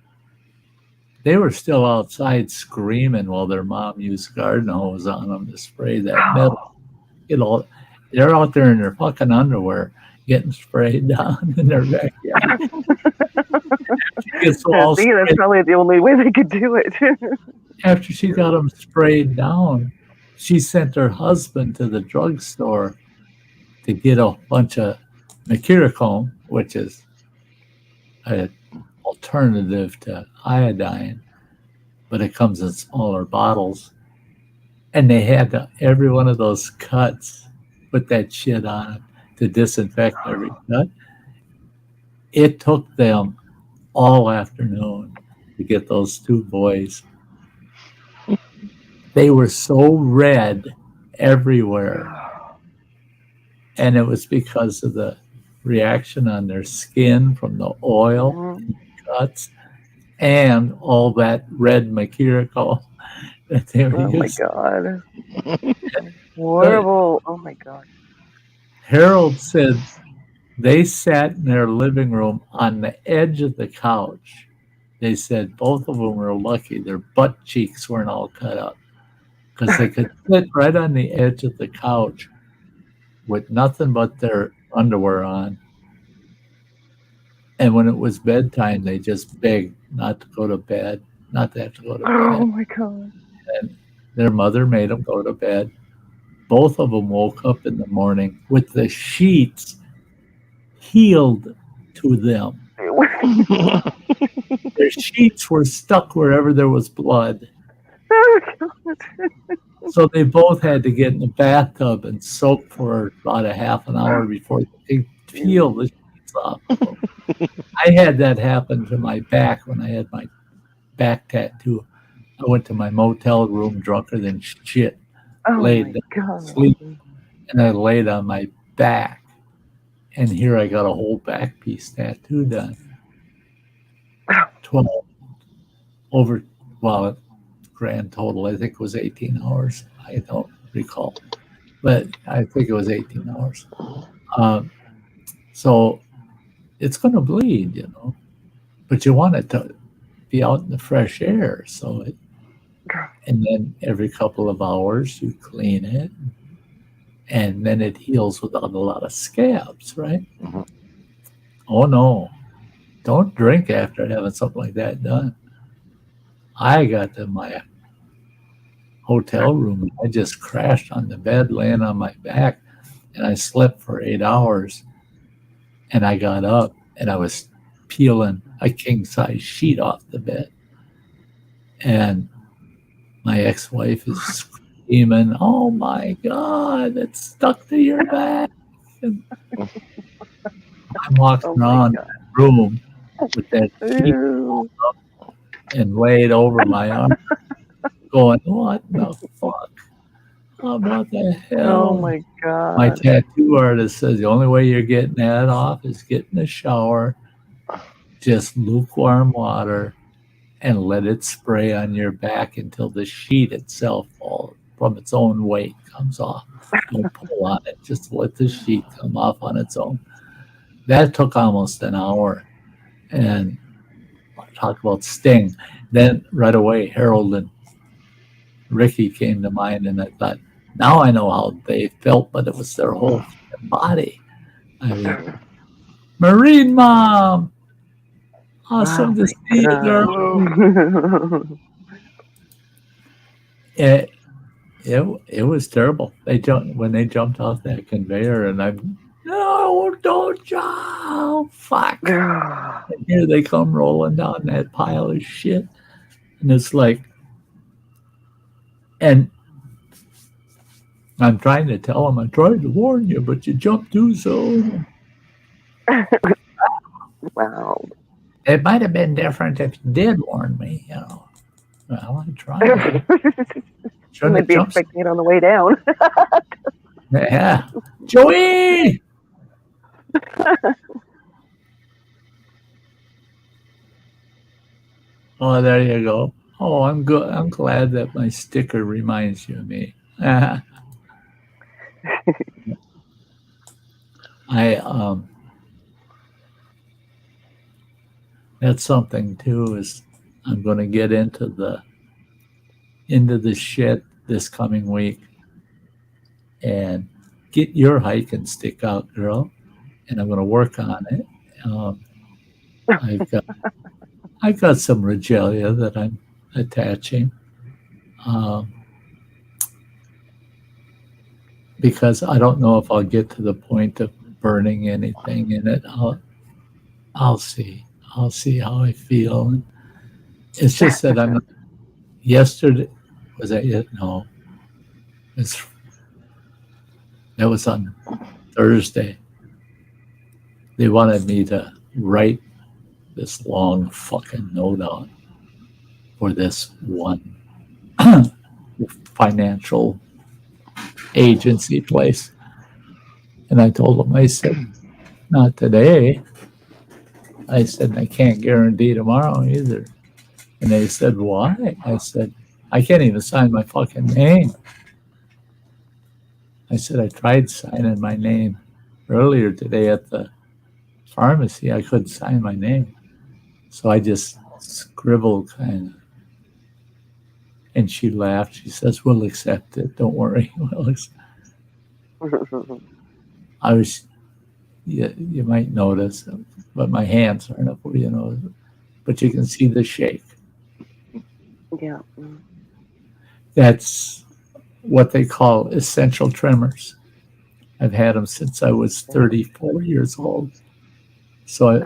They were still outside screaming while their mom used garden hose on them to spray that metal. You know, they're out there in their fucking underwear getting sprayed down in their backyard. That's probably the only way they could do it. After she got them sprayed down, she sent her husband to the drugstore to get a bunch of mercurochrome, which is an alternative to iodine, but it comes in smaller bottles. And they had every one of those cuts put that shit on it to disinfect every cut. It took them all afternoon to get those two boys. They were so red everywhere. And it was because of the reaction on their skin from the oil cuts and all that red mercurical that they were Oh my using. god. Horrible. Oh my god. Harold said they sat in their living room on the edge of the couch. They said both of them were lucky their butt cheeks weren't all cut up because they could sit right on the edge of the couch with nothing but their underwear on. And when it was bedtime, they just begged not to go to bed, not to have to go to Oh bed. my god. And their mother made them go to bed. Both of them woke up in the morning with the sheets healed to them. Their sheets were stuck wherever there was blood. Oh god. So they both had to get in the bathtub and soak for about a half an hour before they could peel the sheets off. I had that happen to my back when I had my back tattoo. I went to my motel room drunker than shit, Oh laid my down to god. sleep, and I laid on my back. And here I got a whole back piece tattoo done. 12 over, well, grand total, I think it was 18 hours. I don't recall, but I think it was 18 hours. So it's going to bleed, you know, but you want it to be out in the fresh air. So it, and then every couple of hours you clean it, and then it heals without a lot of scabs, right? Mm-hmm. Oh no, don't drink after having something like that done. I got to my hotel room. I just crashed on the bed, laying on my back, and I slept for 8 hours. And I got up, and I was peeling a king-size sheet off the bed. And my ex-wife is screaming, "Oh my God, it's stuck to your back!" And I'm walking Oh my around god. the room with that sheet Ew. and laid over my arm, going, "What the fuck? What the hell?" Oh my god. My tattoo artist says the only way you're getting that off is get in the shower, just lukewarm water, and let it spray on your back until the sheet itself from its own weight comes off. Don't pull on it, just let the sheet come off on its own. That took almost an hour. And talk about sting. Then right away, Harold and Ricky came to mind, and I thought, now I know how they felt, but it was their whole body. I mean, Marine Mom! Awesome to see you, girl. It was terrible. When they jumped off that conveyor, and I'm, no, don't jump! Fuck! And here they come rolling down that pile of shit, and it's like, and I'm trying to tell them, I tried to warn you, but you jumped too soon. Wow. It might have been different if you did warn me, you know. Well, I tried. You might be expecting it on the way down. Yeah. Joey! Oh, there you go. Oh, I'm good. I'm glad that my sticker reminds you of me. That's something too, is I'm going to get into the shit this coming week and get your hiking stick out, girl, and I'm going to work on it. I've got some regalia that I'm attaching, because I don't know if I'll get to the point of burning anything in it. I'll see. I'll see how I feel. It's just that I'm. Yesterday was that it? No, that was on Thursday. They wanted me to write this long fucking note on for this one financial agency place. And I told them, I said, not today. I said, I can't guarantee tomorrow either. And they said, why? I said, I can't even sign my fucking name. I said, I tried signing my name earlier today at the pharmacy. I couldn't sign my name. So I just scribbled kind of. And she laughed. She says, we'll accept it. Don't worry. I was, you might notice, but my hands aren't up where you know, but you can see the shake. Yeah. That's what they call essential tremors. I've had them since I was 34 years old. So I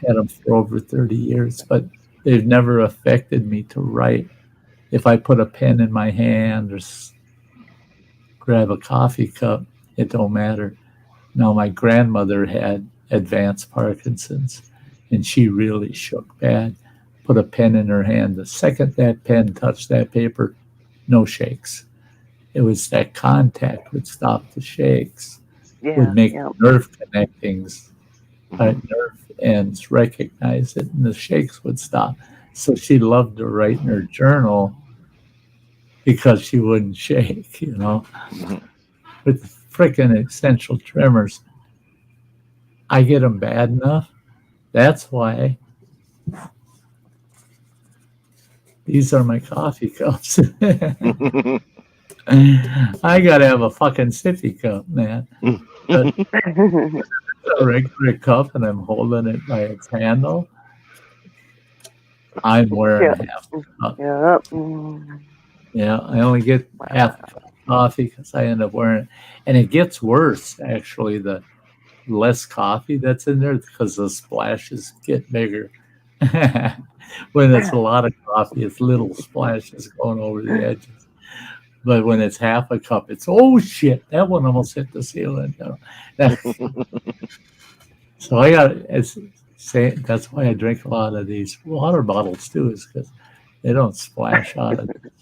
had them for over 30 years, but they've never affected me to write. If I put a pen in my hand or grab a coffee cup, it don't matter. Now, my grandmother had advanced Parkinson's, and she really shook bad. Put a pen in her hand. The second that pen touched that paper, no shakes. It was that contact would stop the shakes, would make nerve connectings, nerve ends recognize it, and the shakes would stop. So she loved to write in her journal because she wouldn't shake, you know. With frickin' essential tremors, I get them bad enough. That's why these are my coffee cups. I gotta have a fucking sippy cup, man. But a regular cup, and I'm holding it by its handle. I'm wearing half a cup. Yeah, I only get half a cup of coffee because I end up wearing it. And it gets worse, actually, the less coffee that's in there because the splashes get bigger. When it's a lot of coffee, it's little splashes going over the edges. But when it's half a cup, it's, oh shit, that one almost hit the ceiling. So I got that's why I drink a lot of these water bottles too, is because they don't splash out of it.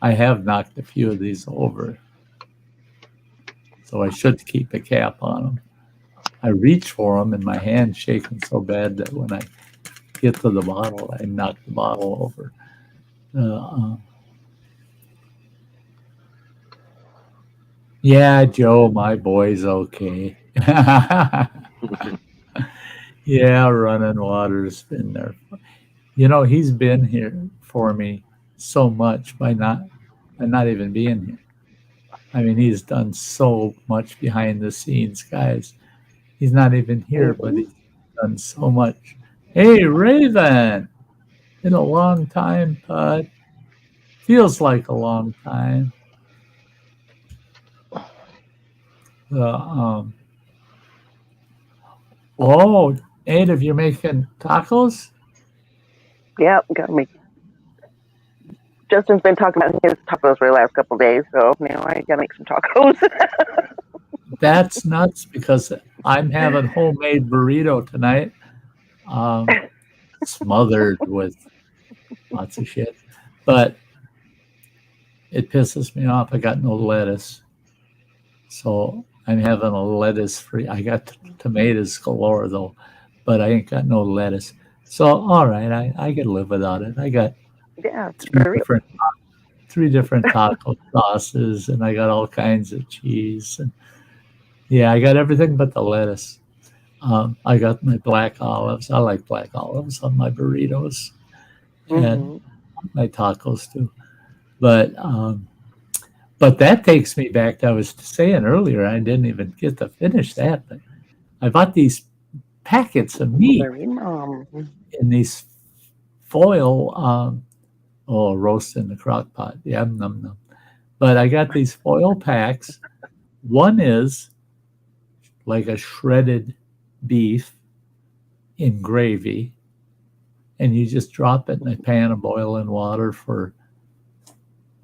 I have knocked a few of these over, so I should keep a cap on them. I reach for them and my hand's shaking so bad that when I get to the bottle, I knock the bottle over. Yeah, Joe, my boy's okay. Yeah, running water's been there. You know, he's been here for me so much by not even being here. I mean, he's done so much behind the scenes, guys. He's not even here, but he's done so much. Hey, Raven! Been a long time, bud. Feels like a long time. Oh, Ada, you're making tacos? Yeah, gotta make. Justin's been talking about his tacos for the last couple of days, so now I gotta make some tacos. That's nuts because I'm having homemade burrito tonight, smothered with lots of shit. But it pisses me off. I got no lettuce, so I'm having a lettuce-free. I got tomatoes galore though, but I ain't got no lettuce. So all right, I can live without it. I got three different taco sauces, and I got all kinds of cheese, and yeah, I got everything but the lettuce. I got my black olives. I like black olives on my burritos and my tacos too. But that takes me back to, I was saying earlier, I didn't even get to finish that, but I bought these packets of meat in these foil, roast in the crock pot. Yeah, num num. But I got these foil packs. One is like a shredded beef in gravy, and you just drop it in a pan of boiling water for,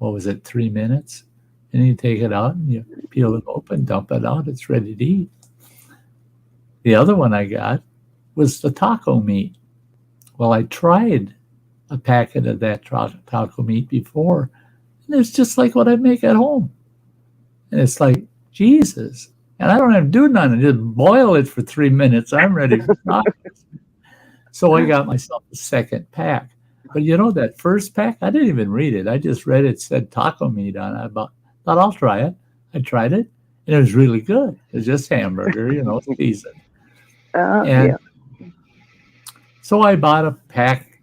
3 minutes? And you take it out and you peel it open, dump it out. It's ready to eat. The other one I got was the taco meat. Well, I tried a packet of that taco meat before, and it's just like what I make at home. And it's like, Jesus. And I don't have to do nothing. Just boil it for 3 minutes. I'm ready for tacos. So I got myself a second pack. But you know, that first pack, I didn't even read it. I just read it said taco meat on it. I thought I'll try it. I tried it, and it was really good. It was just hamburger, seasoned. And so I bought a pack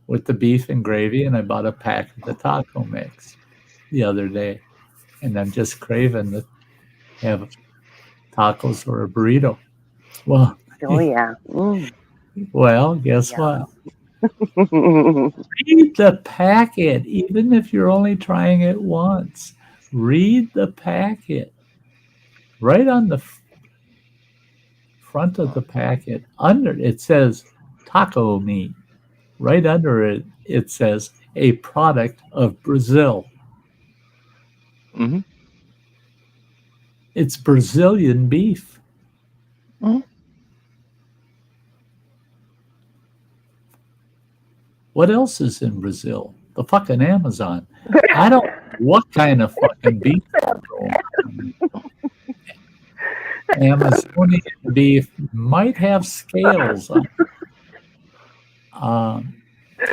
with the beef and gravy, and I bought a pack of the taco mix the other day. And I'm just craving to have tacos or a burrito. Well, well, guess what? Read the packet, even if you're only trying it once. Read the packet. Right on the front of the packet, under it says taco meat. Right under it, it says a product of Brazil. Mm-hmm. It's Brazilian beef. Mm-hmm. What else is in Brazil? The fucking Amazon. I don't know what kind of fucking beef. Amazonian beef might have scales on it.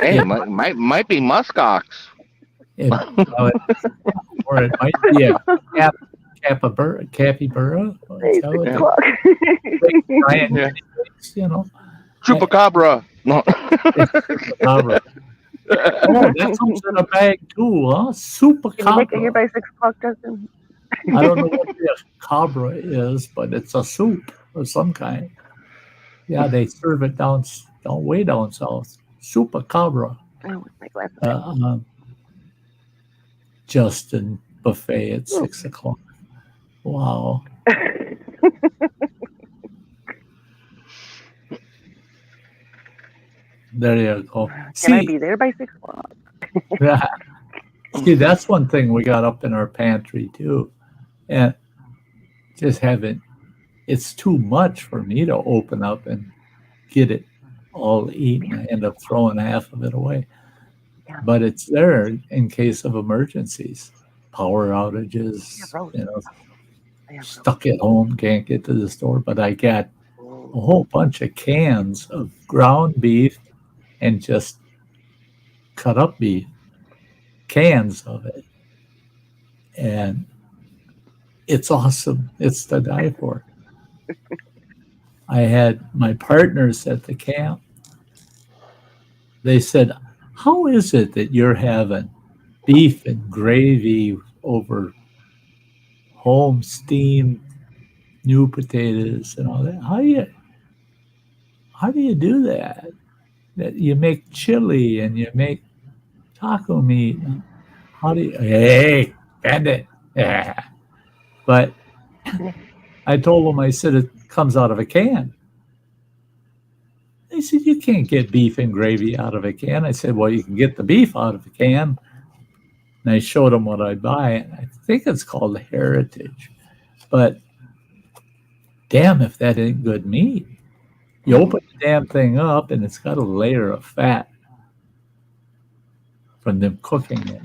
Hey, it might be muskox. Or it might be a capybara. Chupacabra. No. Chupacabra. Oh, that comes in a bag too, huh? Super Can you make it here by 6 o'clock, Justin? I don't know what the cabra is, but it's a soup of some kind. Yeah, they serve it way down south. Super cabra. Oh, my glasses. Justin buffet at 6 o'clock. Wow. There you go. Can I be there by 6 o'clock? Yeah. See, that's one thing we got up in our pantry too. And just it's too much for me to open up and get it all eaten. I end up throwing half of it away. Yeah. But it's there in case of emergencies, power outages, stuck at home, can't get to the store. But I got a whole bunch of cans of ground beef and just cut up beef, cans of it. And it's awesome. It's to die for. I had my partners at the camp. They said, how is it that you're having beef and gravy over home steamed new potatoes and all that? How do you do that? That you make chili and you make taco meat. How do you? Hey, bandit. Yeah. But I told them, I said, it comes out of a can. They said, you can't get beef and gravy out of a can. I said, well, you can get the beef out of a can. And I showed them what I buy. And I think it's called Heritage. But damn if that ain't good meat. You open the damn thing up and it's got a layer of fat from them cooking it.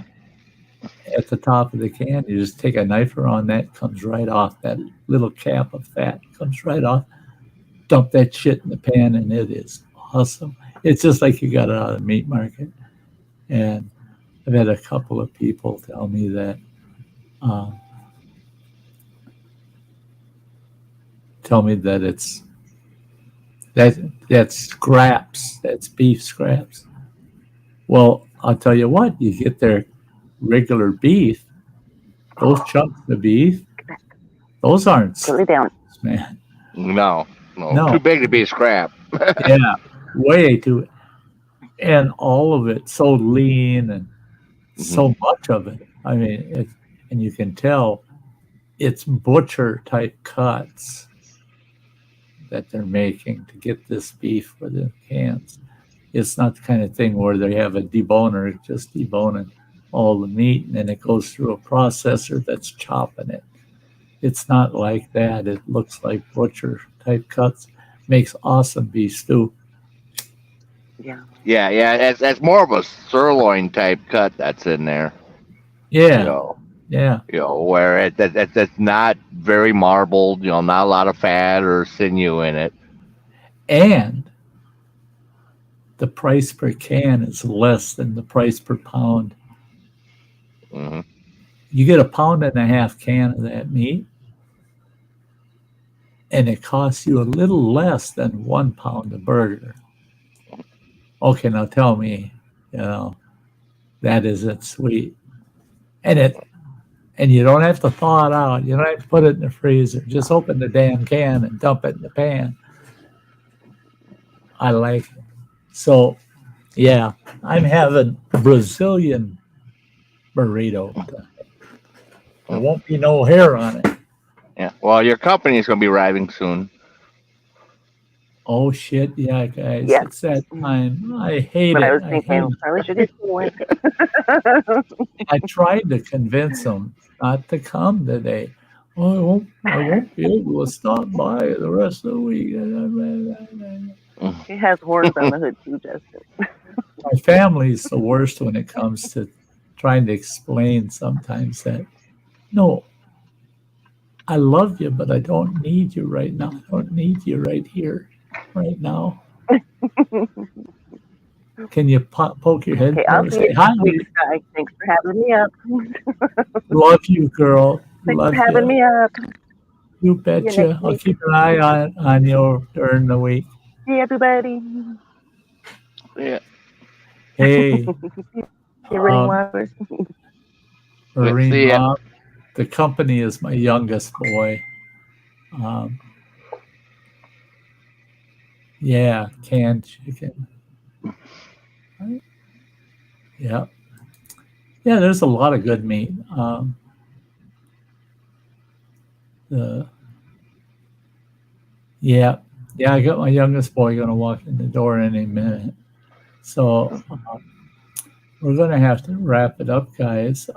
At the top of the can, you just take a knife around that, comes right off. That little cap of fat comes right off. Dump that shit in the pan, and it is awesome. It's just like you got it out of the meat market. And I've had a couple of people tell me that, that's scraps. That's beef scraps. Well, I'll tell you what, you get their regular beef, those chunks of beef, those aren't down, man. No. Too big to be scrap. Yeah, way too. And all of it so lean and so much of it. I mean, and you can tell it's butcher type cuts. that they're making to get this beef for the cans. It's not the kind of thing where they have a deboner, just deboning all the meat, and then it goes through a processor that's chopping it. It's not like that. It looks like butcher type cuts. Makes awesome beef stew. Yeah. Yeah. That's more of a sirloin type cut that's in there. Yeah, You know, yeah. where that's not very marbled. Not a lot of fat or sinew in it. And the price per can is less than the price per pound. Hmm. You get a 1.5 pound can of that meat, and it costs you a little less than 1 pound of burger. Okay, now tell me, that isn't sweet. And you don't have to thaw it out. You don't have to put it in the freezer. Just open the damn can and dump it in the pan. I like it. So, yeah, I'm having Brazilian burrito. There won't be no hair on it. Yeah. Well, your company is going to be arriving soon. Oh shit, yeah, guys, Yeah. it's that time. I hate But it. I was I thinking, hate I should get to one. it. I tried to convince them not to come today. Oh, I won't be able to stop by the rest of the week. He has horns on the hood too, Justin. My family's the worst when it comes to trying to explain sometimes that, no, I love you, but I don't need you right now. I don't need you right here, right now. Can you poke your head Okay, there I'll and see say, you hi, next week, Sty. Thanks for having me up. love you, girl. Thanks Love for having you. me up. You See you betcha. next I'll week. keep an eye on you during the week. See everybody. Yeah. Hey, See Ring Wires. Marine See ya. Mom, the company is my youngest boy. Yeah, canned chicken. Yeah. Yeah, there's a lot of good meat. Yeah, I got my youngest boy going to walk in the door any minute. So we're going to have to wrap it up, guys.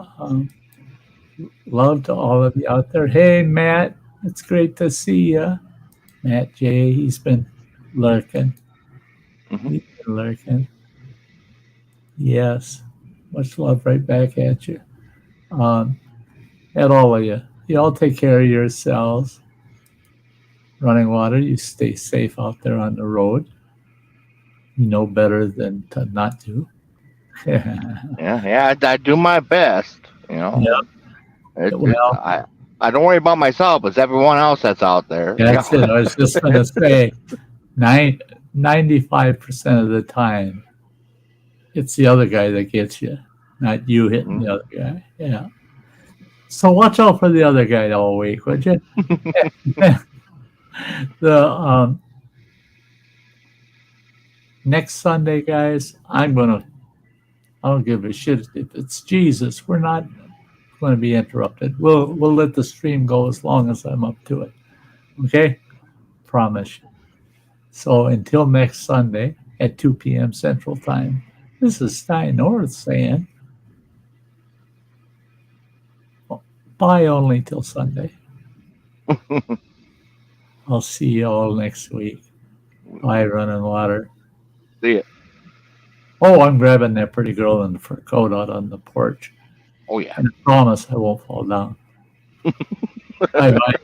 Love to all of you out there. Hey, Matt, it's great to see you. Matt J, he's been lurking. Mhm. He's been lurking. Yes, much love right back at you. At all of you. You all take care of yourselves. Running Water, you stay safe out there on the road. You know better than to not do. Yeah. I do my best. Yeah. It- Well, I don't worry about myself. It's everyone else that's out there. that's it. I was just going to say 95% of the time, it's the other guy that gets you, not you hitting the other guy. Yeah. So watch out for the other guy all week, would you? The next Sunday, guys, I don't give a shit if it's Jesus. We're not going to be interrupted. We'll let the stream go as long as I'm up to it. Okay? Promise you. So until next Sunday at 2 p.m. Central Time, this is Sty North saying bye only till Sunday. I'll see you all next week. Bye, Running Water. See ya. Oh, I'm grabbing that pretty girl in the fur coat out on the porch. Oh yeah. And I promise I won't fall down. Bye-bye.